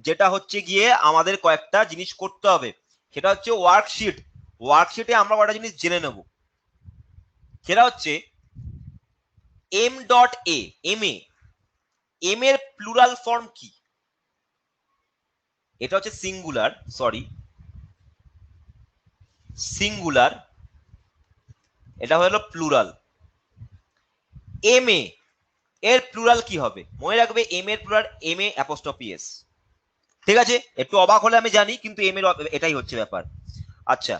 যেটা হচ্ছে গিয়ে আমাদের কয়েকটা জিনিস করতে হবে, সেটা হচ্ছে ওয়ার্কশিট। ওয়ার্কশিটে আমরা কয়েকটা জিনিস জেনে নেব, সেটা হচ্ছে M dot A, M A, M এর প্লুরাল ফর্ম কি? এটা হচ্ছে সিঙ্গুলার, সরি সিঙ্গুলার, এটা হলো প্লুরাল। এম এ এর প্লুরাল কি হবে? মনে রাখবে এম এর plural M A apostrophe S, ঠিক আছে। একটু অবাক হলে আমি জানি, কিন্তু এম এর এটাই হচ্ছে ব্যাপার। আচ্ছা,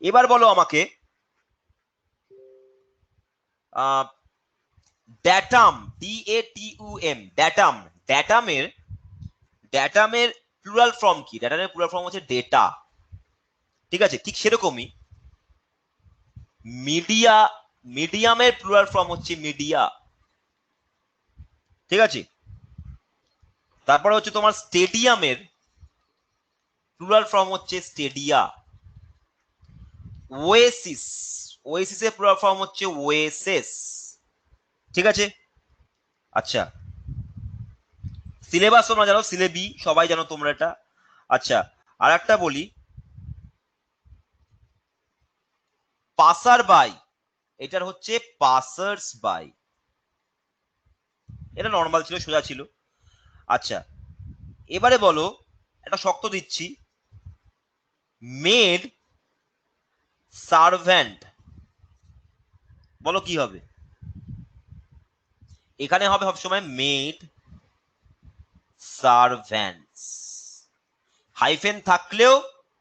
এবার বলো আমাকে datum, D A T U M, datum, ড্যাটামের ড্যাটামের প্লুরাল ফর্ম কি? ড্যাটামের প্লুরাল ফর্ম হচ্ছে ডেটা, ঠিক আছে। ঠিক সেরকমই মিডিয়া, মিডিয়ামের প্লুরাল ফর্ম হচ্ছে মিডিয়া, ঠিক আছে। তারপরে হচ্ছে তোমার স্টেডিয়ামের প্লুরাল ফর্ম হচ্ছে স্টেডিয়া। ওয়েসিস, ওয়েসিসের প্লুরাল ফর্ম হচ্ছে ওয়েসেস, ঠিক আছে। আচ্ছা, সিলেবাস তোমরা জানো, সিলেবি সবাই জানো তোমরা এটা। আচ্ছা, আর একটা বলি, পাসার বাই, এটার হচ্ছে পাসার্স বাই। এটা নর্মাল ছিল, সোজা ছিল। আচ্ছা, এবারে বলো, একটা শক্ত দিচ্ছি, মেড সার্ভ্যান্ট, বলো কি হবে? এখানে হবে সবসময় মেড সার্ভ্যান্টস, হাইফেন থাকলেও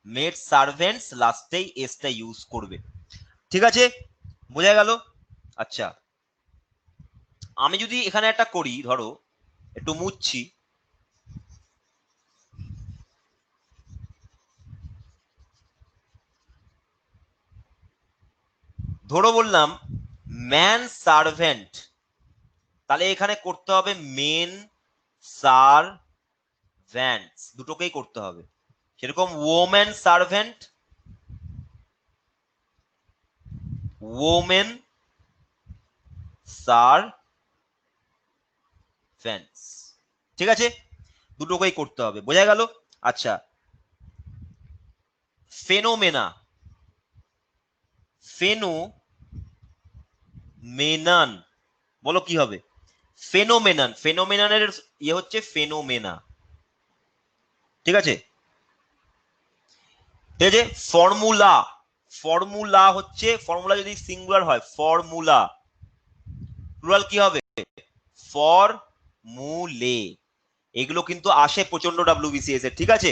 মেড সার্ভেন্টস লাস্টেই এসটা ইউজ করবে। ঠিক আছে, বোঝা গেল? আচ্ছা, আমি যদি এখানে একটা করি, ধরো একটু মুছছি, ধরো বললাম ম্যান সার্ভেন্ট, তাহলে এখানে করতে হবে মেন সার্ভ্যান্টস, দুটোকেই করতে হবে। সেরকম ওমেন সার্ভেন্ট, ওমেন সার্ভেন্টস, ঠিক আছে, দুটোকেই করতে হবে, বোঝা গেল? আচ্ছা, ফেনোমেনা, ফেনোমেনন, বলো কি হবে? ফেনোমেনন, ফেনোমেননের ইয়ে হচ্ছে ফেনোমেনা, ঠিক আছে? ঠিক আছে, ফর্মুলা, ফর্মুলা হচ্ছে, ফর্মুলা যদি সিঙ্গুলার হয় ফর্মুলা, প্লুরাল কি হবে? ফর্মুলে। এগুলো কিন্তু আসে প্রচন্ড ডাব্লিউবিসিএস এর, ঠিক আছে?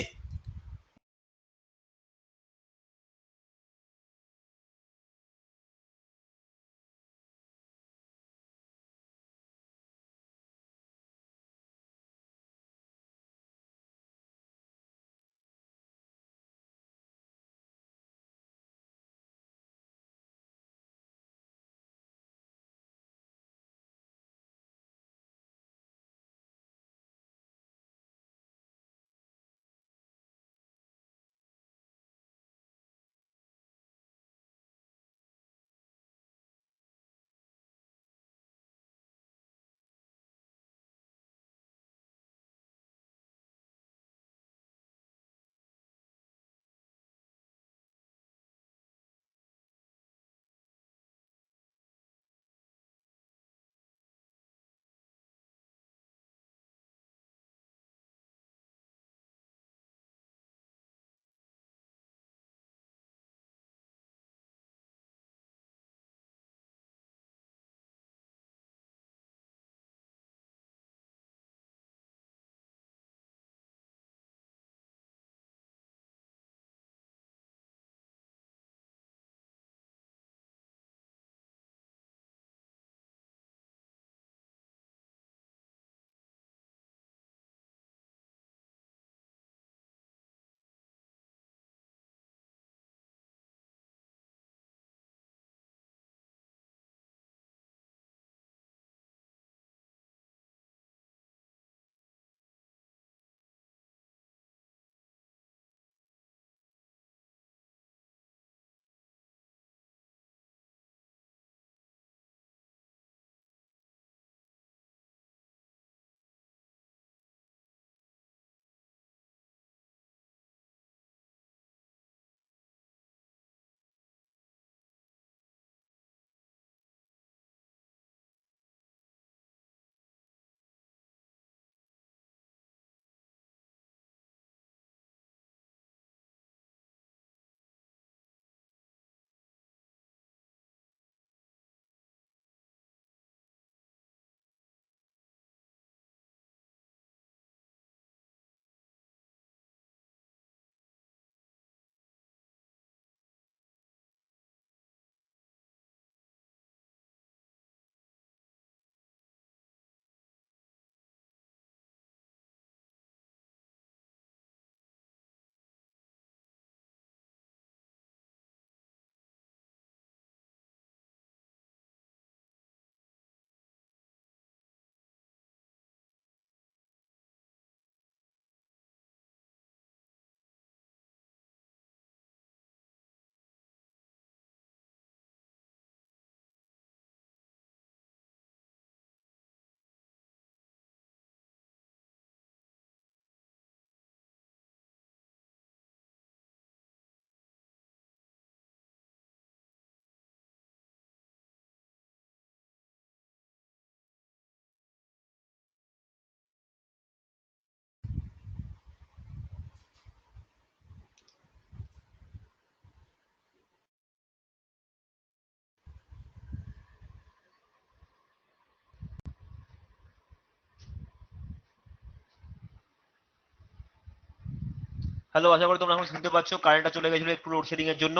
হ্যালো, আশা করি তোমরা এখন শুনতে পাচ্ছ। কারেন্টটা চলে গেছিল একটু লোডশেডিং এর জন্য।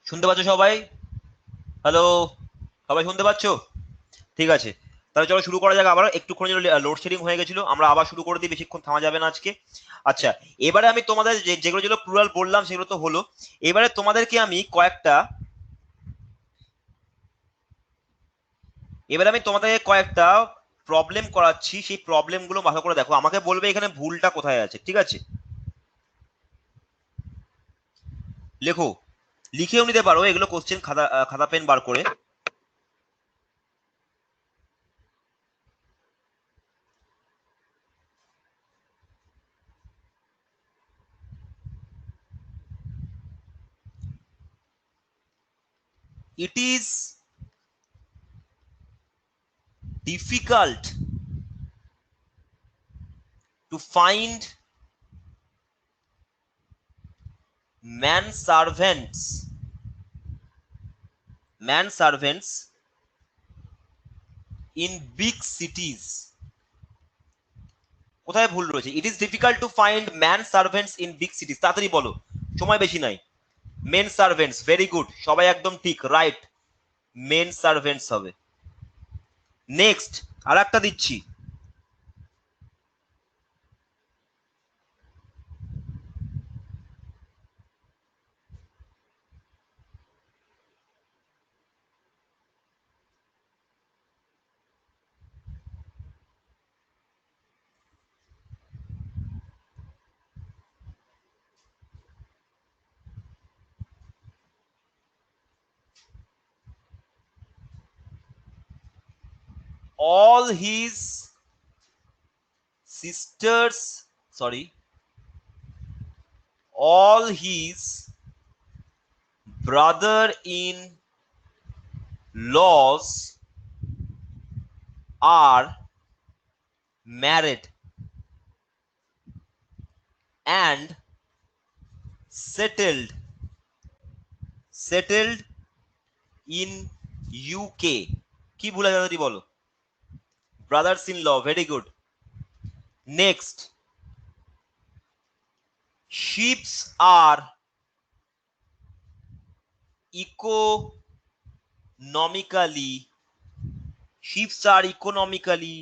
শুনতে পাচ্ছ সবাই? হ্যালো, সবাই শুনতে পাচ্ছ? ঠিক আছে, তাহলে চলো শুরু করা যাক। আবার একটুক্ষণ জন্য লোডশেডিং হয়ে গেছিল, আমরা আবার শুরু করে দিই, বেশিক্ষণ থামা যাবে না আজকে। আচ্ছা, এবারে আমি তোমাদের যেগুলো যেগুলো প্লুরাল বললাম সেগুলো তো হলো। এবারে তোমাদেরকে আমি কয়েকটা প্রবলেম করাচ্ছি, সেই প্রবলেমগুলো ভালো করে দেখো, আমাকে বলবে এখানে ভুলটা কোথায় আছে, ঠিক আছে? লেখো, লিখেও নিতে পারো এগুলো কোশ্চেন, খাতা পেন বার করে। It is difficult to find manservants in big cities. কোথায় ভুল রয়েছে? It is difficult to find man servants in big সিটিজ। তাড়াতাড়ি বলো, সময় বেশি নাই। মেন সার্ভেন্টস, ভেরি গুড, সবাই একদম ঠিক, রাইট, মেন সার্ভেন্টস হবে। নেক্সট, আর একটা দিচ্ছি। all his sisters, sorry, all his brother in laws are married and settled in UK. কি ভুল আছে তাড়াতাড়ি বলো। Brothers in law, very good. Next, ships are economically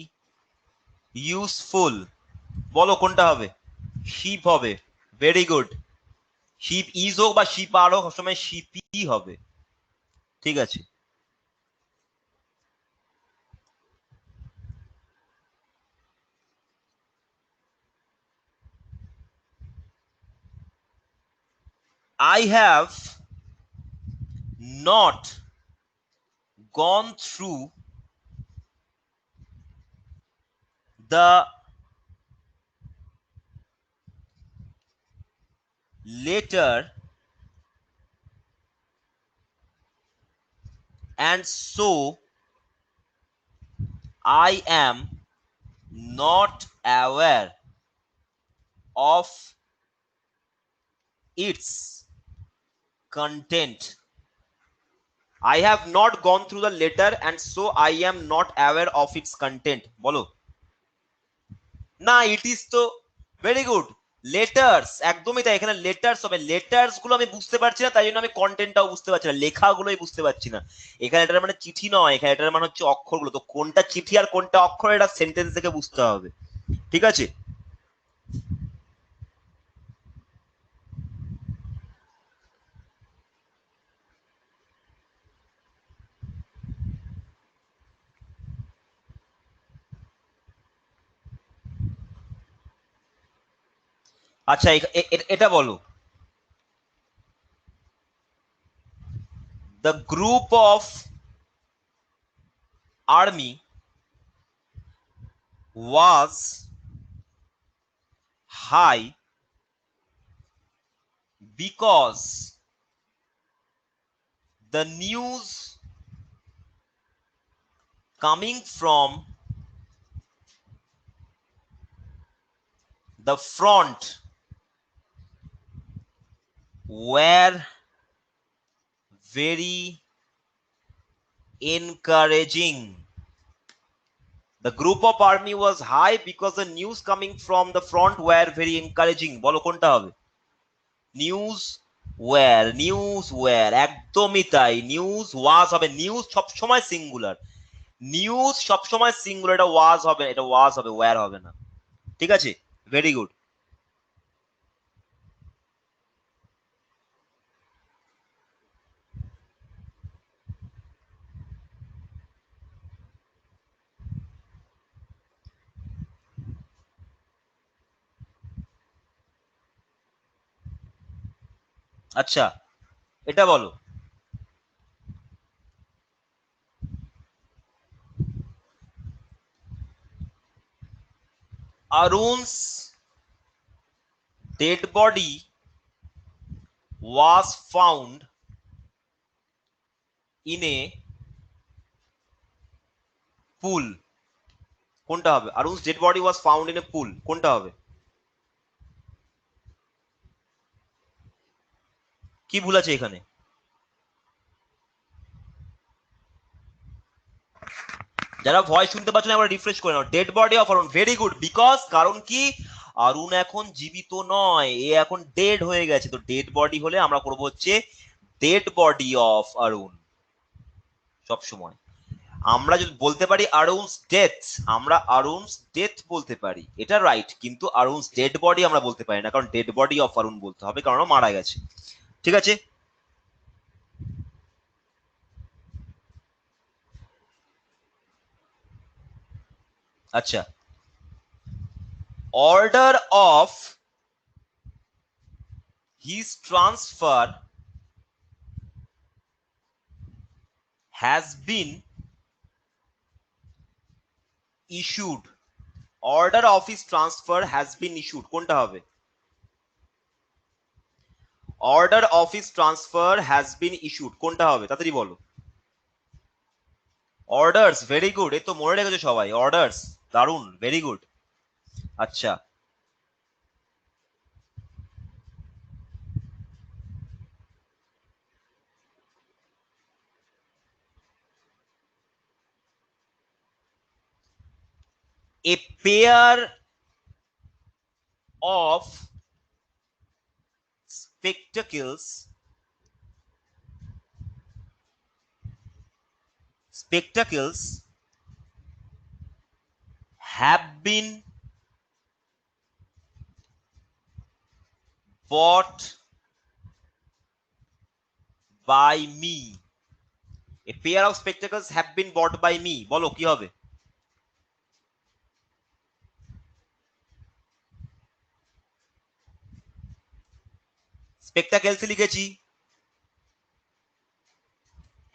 useful. বলো কোনটা হবে? শিপ হবে, ভেরি গুড। শিপ ইজ হোক বা শিপ আর হোক, সবসময় শিপই হবে, ঠিক আছে। I have not gone through the letter and so I am not aware of its content. I have not gone through the letter and so I am not aware of its content. বলো না, it is তো, very good, letters, একদমই তাই, এখানে letters হবে। Letters গুলো আমি বুঝতে পারছি না, তাই জন্য আমি কন্টেন্টটাও বুঝতে পারছি না, লেখাগুলোই বুঝতে পারছি না। এখানে এটার মানে চিঠি নয়, এখানে এটার মানে হচ্ছে অক্ষরগুলো। তো কোনটা চিঠি আর কোনটা অক্ষর, এটা সেন্টেন্স থেকে বুঝতে হবে, ঠিক আছে। আচ্ছা, এটা বলো, the group of army was high because the news coming from the front were very encouraging. The group of army was high because the news coming from the front were very encouraging. বলো কোনটা হবে? News wire একদমই তাই। News ওয়াজ হবে, news সবসময় singular, news সবসময় singular, এটা ওয়াজ হবে, এটা ওয়াজ হবে, ওয়্যার হবে না। ঠিক আছে, ভেরি গুড। আচ্ছা, এটা বলো। Arun's dead body was found in a pool. কোনটা হবে? Arun's dead body was found in a pool, কোনটা হবে? কি ভুল আছে এখানে? যারা ভয়েস শুনতে পাচ্ছ না, একবার রিফ্রেশ করে নাও। Dead body of Arun, very good. Because কারণ কি, অরুণ এখন জীবিত নয়, এ এখন ডেড হয়ে গেছে। তো ডেড বডি হলে আমরা করব হচ্ছে ডেড বডি অফ অরুণ। সব সময় আমরা যদি বলতে পারি অরুণস ডেথ, আমরা অরুণস ডেথ বলতে পারি, এটা রাইট। কিন্তু অরুণস ডেড বডি আমরা বলতে পারি না, কারণ ডেড বডি অফ অরুণ বলতে হবে, কারণ ও মারা গেছে। ঠিক আছে, আচ্ছা। Order of his transfer has been issued. Order of his transfer has been issued, কোনটা হবে? Order of his transfer has been issued, কোনটা হবে? তাড়াতাড়ি বলো। Orders, very good. এই তো মনে রেখেছো সবাই, অর্ডারস, দারুন, ভেরি গুড। আচ্ছা, a pair of spectacles have been bought by me. A pair of spectacles have been bought by me, বলো কি হবে? স্পেকটাকেলস লিখেছি,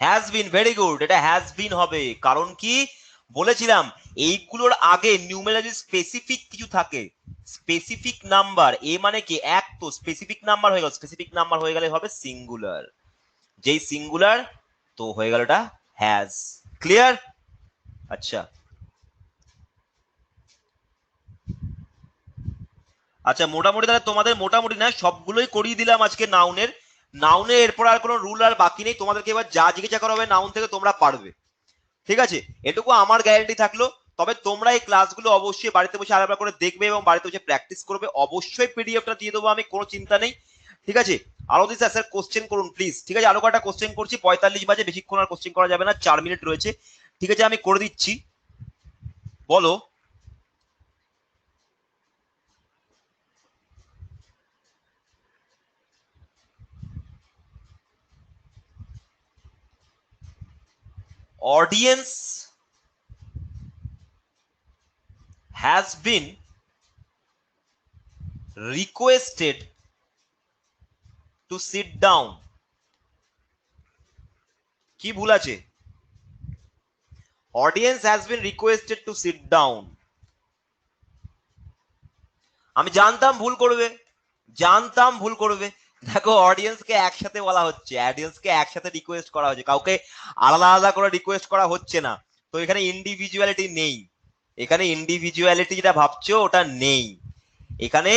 হ্যাজ বিন, ভেরি গুড। এটা হ্যাজ বিন হবে, কারণ কি বলেছিলাম, এইগুলোর আগে নিউমেরালি স্পেসিফিক কিছু থাকে, স্পেসিফিক নাম্বার। এ মানে কি, এক তো স্পেসিফিক নাম্বার হয়ে গেল, স্পেসিফিক নাম্বার হয়ে গেলে হবে সিঙ্গুলার, যেই সিঙ্গুলার তো হয়ে গেল এটা হ্যাজ। ক্লিয়ার? আচ্ছা আচ্ছা, মোটামুটি তাহলে তোমাদের, মোটামুটি না সবগুলোই করিয়ে দিলাম আজকে নাউনের। নাউনের এরপর আর কোনো রুল আর বাকি নেই, তোমাদেরকে এবার যা জিজ্ঞাসা করা হবে নাউন থেকে তোমরা পারবে। ঠিক আছে, এটুকু আমার গ্যারান্টি থাকলো। তবে তোমরা এই ক্লাসগুলো অবশ্যই বাড়িতে বসে আরেকবার করে দেখবে এবং বাড়িতে বসে প্র্যাকটিস করবে। অবশ্যই পিডিএফটা দিয়ে দেবো আমি, কোনো চিন্তা নেই। ঠিক আছে, আরো দিস স্যার কোশ্চেন করুন প্লিজ। ঠিক আছে, আরো কয়েকটা কোশ্চেন করছি, 45 বাজে, বেশিক্ষণ আর কোশ্চেন করা যাবে না, 4 মিনিট রয়েছে। ঠিক আছে, আমি করে দিচ্ছি, বলো। Audience has been requested to sit down, কি ভুল আছে? audience has been requested to sit down, আমি জানতাম ভুল করবে, জানতাম ভুল করবে। দেখো, অডিয়েন্সকে একসাথে বলা হচ্ছে, অডিয়েন্সকে একসাথে রিকোয়েস্ট করা হচ্ছে, কাউকে আলাদা আলাদা করে রিকোয়েস্ট করা হচ্ছে না। তো এখানে ইন্ডিভিজুয়ালিটি নেই, এখানে ইন্ডিভিজুয়ালিটি যেটা ভাবছো ওটা নেই। এখানে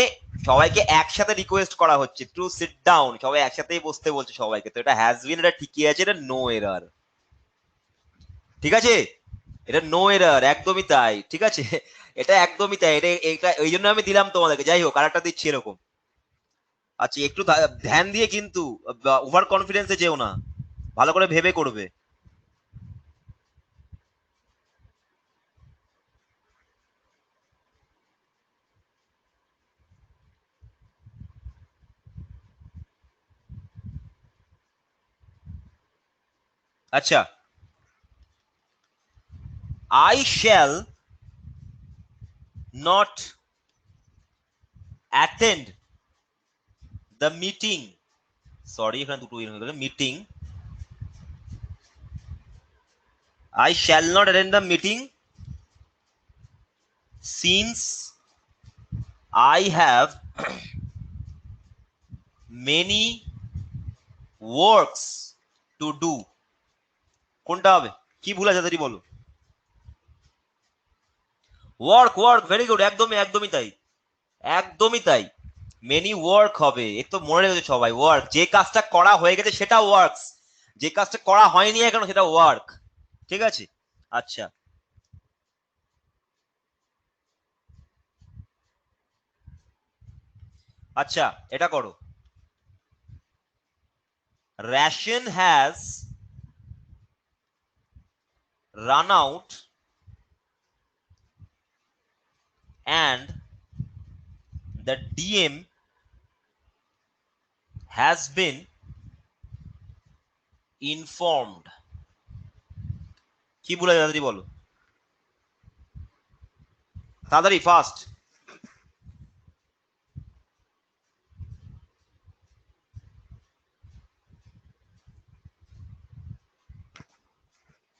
সবাইকে একসাথে রিকোয়েস্ট করা হচ্ছে টু সিট ডাউন, সবাই একসাথেই বসতে বলছে সবাইকে। তো এটা হ্যাজ বিন, এটা ঠিকই আছে, এটা নো এরার। ঠিক আছে, এটা নো এরার, একদমই তাই, ঠিক আছে, এটা একদমই তাই, এটা ওই জন্য আমি দিলাম তোমাদেরকে। যাই হোক, আরেকটা দিচ্ছি এরকম। আচ্ছা, একটু ধ্যান দিয়ে, কিন্তু ওভার কনফিডেন্সে যেও না, ভালো করে ভেবে করবে। আচ্ছা, I shall not attend the meeting, sorry এখানে দুটো meeting, I shall not attend the meeting since I have many works to do. কোনটা হবে? কি ভুল আছে তাড়াতাড়ি বলো। ওয়ার্ক, ওয়ার্ক, ভেরি গুড, একদমই একদমই তাই, একদমই তাই, মেনি ওয়ার্ক হবে। এ তো মনে রেখেছে সবাই, ওয়ার্ক, যে কাজটা করা হয়ে গেছে সেটা ওয়ার্কস, যে কাজটা করা হয়নি এখনো সেটা ওয়ার্ক, ঠিক আছে। আচ্ছা, আচ্ছা, এটা করো। ration has run out and the DM has been informed। কি বলে তাড়াতাড়ি বলো, তাড়াতাড়ি, ফাস্ট।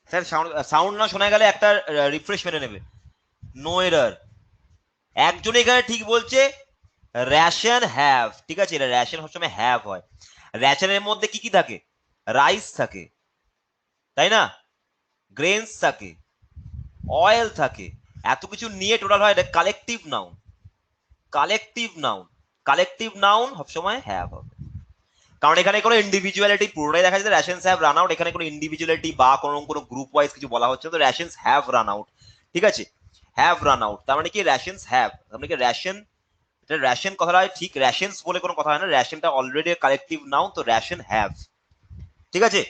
স্যার সাউন্ড না শোনা গেলে একটা রিফ্রেশ মেরে নেবে। নো এরার, একজন এখানে ঠিক বলছে, রেশন হ্যাভ, ঠিক আছে, এটা রেশন সবসময় হ্যাভ হয়। রেশনের মধ্যে কি কি থাকে? রাইস থাকে, তাই না, গ্রেনস থাকে, অয়েল থাকে, এত কিছু নিয়ে টোটাল হয় এটা collective noun. Collective noun, collective noun সবসময় হ্যাভ হবে, কারণ এখানে কোনো ইন্ডিভিজুয়ালিটি, পুরোটাই দেখা যাচ্ছে রেশনস হ্যাভ রান আউট, এখানে কোনো ইন্ডিভিজুয়ালিটি বা কোনো কোনো গ্রুপ ওয়াইজ কিছু বলা হচ্ছে তো রেশনস হ্যাভ রান আউট, ঠিক আছে, হ্যাভ রান আউট, তার মানে কি রেশনস হ্যাভ, তার মানে কি রেশন, এটা রেশন কথাটা ঠিক, রেশনস বলে কোনো কথা হয় না, রেশনটা অলরেডি কালেকটিভ নাউন, তো রেশন হ্যাভ, ঠিক আছে,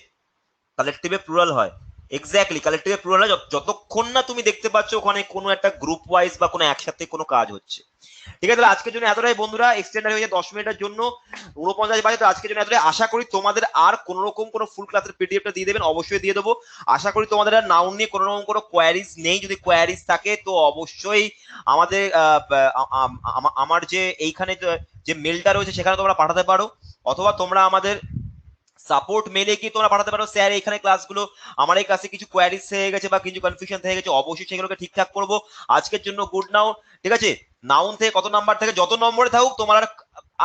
কালেকটিভে প্লুরাল হয়। এক্স্যাক্টলি, কালেকটিভে প্লুরাল হয় যতক্ষণ না তুমি দেখতে পাচ্ছ ওখানে কোনো একটা গ্রুপ ওয়াইজ বা কোনো একসাথে কোনো কাজ হচ্ছে। ঠিক আছে, তাহলে আজকের জন্য এতটাই বন্ধুরা, এক্সটেন্ড হয়ে যায় 10 মিনিটের জন্য, 49 বাজে, তো আজকের জন্য এতটাই। আশা করি তোমাদের আর কোন রকম কোনো ফুল ক্লাসের পিডিএফটা দিয়ে দেবেন, অবশ্যই দিয়ে দেবো। আশা করি তোমাদের আর নাউন নিয়ে কোনো রকম কোনো কোয়ারিজ নেই, যদি কোয়ারিজ থাকে তো অবশ্যই আমাদের আমার যে এইখানে যে মেলটা রয়েছে সেখানে তোমরা পাঠাতে পারো, অথবা তোমরা আমাদের সাপোর্ট মেলে কি তোমরা পাঠাতে পারো, স্যার এখানে ক্লাসগুলো আমার এই কাছে কিছু কোয়ারিজ হয়ে গেছে বা কিছু কনফিউশন হয়ে গেছে, অবশ্যই সেগুলোকে ঠিকঠাক করবো। আজকের জন্য গুড নাও, ঠিক আছে। নাউন থেকে কত নাম্বার থেকে, যত নম্বরে থাকুক তোমার আর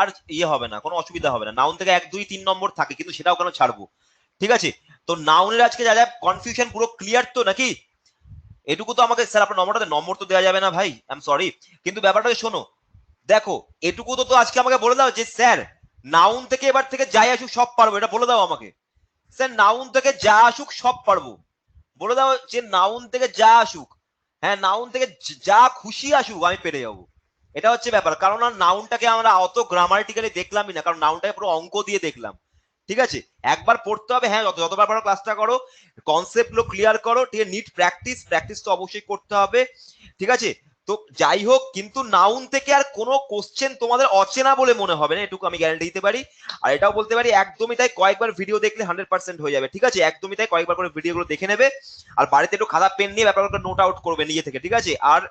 আর ইয়ে হবে না, কোনো অসুবিধা হবে না। নাউন থেকে 1 2 3 নম্বর থাকে, কিন্তু সেটাও কেন ছাড়বো, ঠিক আছে। তো নাউনের আজকে যা যা কনফিউশন পুরো ক্লিয়ার তো নাকি? এটুকু তো আমাকে, স্যার আপনার নম্বরটা, নম্বর তো দেওয়া যাবে না ভাই, আই এম সরি, কিন্তু ব্যাপারটা শোনো, দেখো এটুকু তো আজকে আমাকে বলে দাও যে স্যার নাউন থেকে এবার থেকে যাই আসুক সব পারবো, এটা বলে দাও আমাকে। স্যার নাউন থেকে যা আসুক সব পারবো, বলে দাও যে নাউন থেকে যা আসুক, হ্যাঁ নাউন থেকে যা খুশি আসুক আমি পেরে যাবো। এটা হচ্ছে ব্যাপার, কারণ নাউনটাকে আমরা অত গ্রামাটিক্যালি দেখলামই না, কারণ নাউনটাকে পুরো অঙ্ক দিয়ে দেখলাম, ঠিক আছে। একবার পড়তে হবে, হ্যাঁ যতবার পড়ো ক্লাসটা করো, কনসেপ্ট গুলো ক্লিয়ার করো, ঠিক আছে, নিট প্র্যাকটিস, প্র্যাকটিস তো অবশ্যই করতে হবে, ঠিক আছে। তো যাই হোক, কিন্তু নাউন থেকে আর কোনো কোশ্চেন তোমাদের অচেনা বলে মনে হবে না, এটুকু আমি গ্যারান্টি দিতে পারি। আর এটাও বলতে পারি একদমই তাই, কয়েকবার ভিডিও দেখলে 100% হয়ে যাবে, ঠিক আছে, একদমই তাই, কয়েকবার করে ভিডিওগুলো দেখে নেবে, আর বাড়িতে একটু খাতা পেন নিয়ে ব্যাপারগুলো নোট আউট করবে নিজে থেকে, ঠিক আছে। আর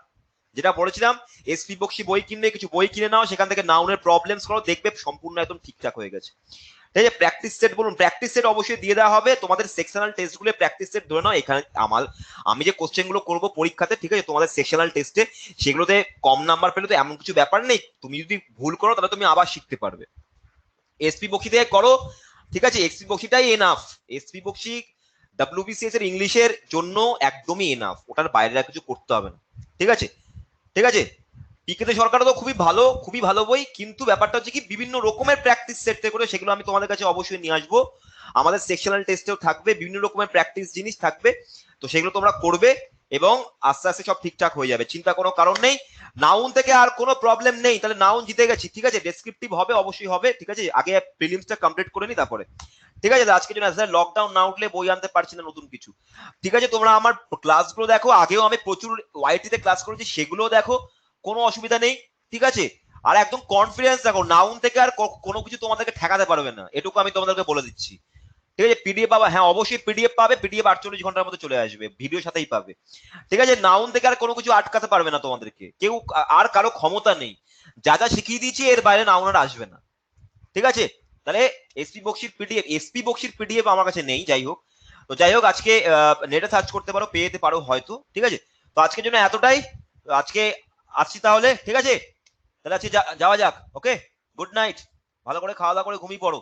যেটা বলেছিলাম, এসপি বক্সি বই কিনলে কিছু বই কিনে নাও, সেখান থেকে নাউনের প্রবলেমস করো, দেখবে সম্পূর্ণ একদম ঠিকঠাক হয়ে গেছে, ঠিক আছে। প্র্যাকটিস সেট বলুন, প্র্যাকটিস সেট অবশ্যই দিয়ে দেওয়া হবে তোমাদের সেকশনাল টেস্টগুলো, প্র্যাকটিস সেট ধরে নাও এখানে আমি যে কোশ্চেনগুলো করবো পরীক্ষাতে, ঠিক আছে, তোমাদের সেকশনাল টেস্টে, সেগুলোতে কম নাম্বার পেলে তো এমন কিছু ব্যাপার নেই, তুমি যদি ভুল করো তাহলে তুমি আবার শিখতে পারবে। এসপি বক্সি থেকে করো, ঠিক আছে, এসপি বক্সিটাই এনাফ, এসপি বক্সি ডাব্লিউবিসিএস এর ইংলিশের জন্য একদমই এনাফ, ওটার বাইরে আর কিছু করতে হবে না, ঠিক আছে, ঠিক আছে। পিকেতে সরকার তো খুবই ভালো, খুবই ভালো বই, কিন্তু ব্যাপারটা হচ্ছে কি বিভিন্ন রকমের প্র্যাকটিস সেট করে, সেগুলো আমি তোমাদের কাছে অবশ্যই নিয়ে আসবো, আমাদের সেকশনাল টেস্টেও থাকবে, বিভিন্ন রকমের প্র্যাকটিস জিনিস থাকবে, তো সেগুলো তোমরা করবে, এবং আস্তে আস্তে সব ঠিকঠাক হয়ে যাবে, চিন্তা কোনো কারণ নেই। নাউন থেকে আর কোনো প্রবলেম নেই, তাহলে নাউন জিতে গেছি, ঠিক আছে। ডেসক্রিপটিভ হবে, অবশ্যই হবে, ঠিক আছে। আগে প্রিলিমসটা কমপ্লিট করে নি তারপরে, ঠিক আছে। আজকে জন্য লকডাউন না উঠলে বই আনতে পারছি না নতুন কিছু, ঠিক আছে। তোমরা আমার ক্লাসগুলো দেখো, আগেও আমি প্রচুর ওয়াইটিতে ক্লাস করেছি, সেগুলো দেখো, কোনো অসুবিধা নেই, ঠিক আছে। আর একদম কনফিডেন্স রাখো, নাউন থেকে আর কোনো কিছু তোমাদেরকে ঠেকাতে পারবে না, এটুকু আমি তোমাদেরকে বলে দিচ্ছি, ঠিক আছে। পিডিএফ পাবা, হ্যাঁ অবশ্যই পিডিএফ পাবে, পিডিএফ 48 ঘন্টার মধ্যে চলে আসবে, ভিডিও সাথেই পাবে, ঠিক আছে। নাউন থেকে আর কোনো কিছু আটকাতে পারবে না তোমাদেরকে কেউ, আর কারো ক্ষমতা নেই। যা যা শিখিয়ে দিয়েছি এর বাইরে নাউন আর আসবে না, ঠিক আছে। তাহলে এসপি বক্সির পিডিএফ আমার কাছে নেই, যাই হোক। তো যাই হোক, আজকে নেটে সার্চ করতে পারো, পেয়ে যেতে পারো হয়তো, ঠিক আছে। তো আজকের জন্য এতটাই, আজকে আসছি তাহলে, ঠিক আছে। তাহলে আজকে যাওয়া যাক, ওকে। গুড নাইট, ভালো করে খাওয়া দাওয়া করে ঘুমিয়ে পড়ো।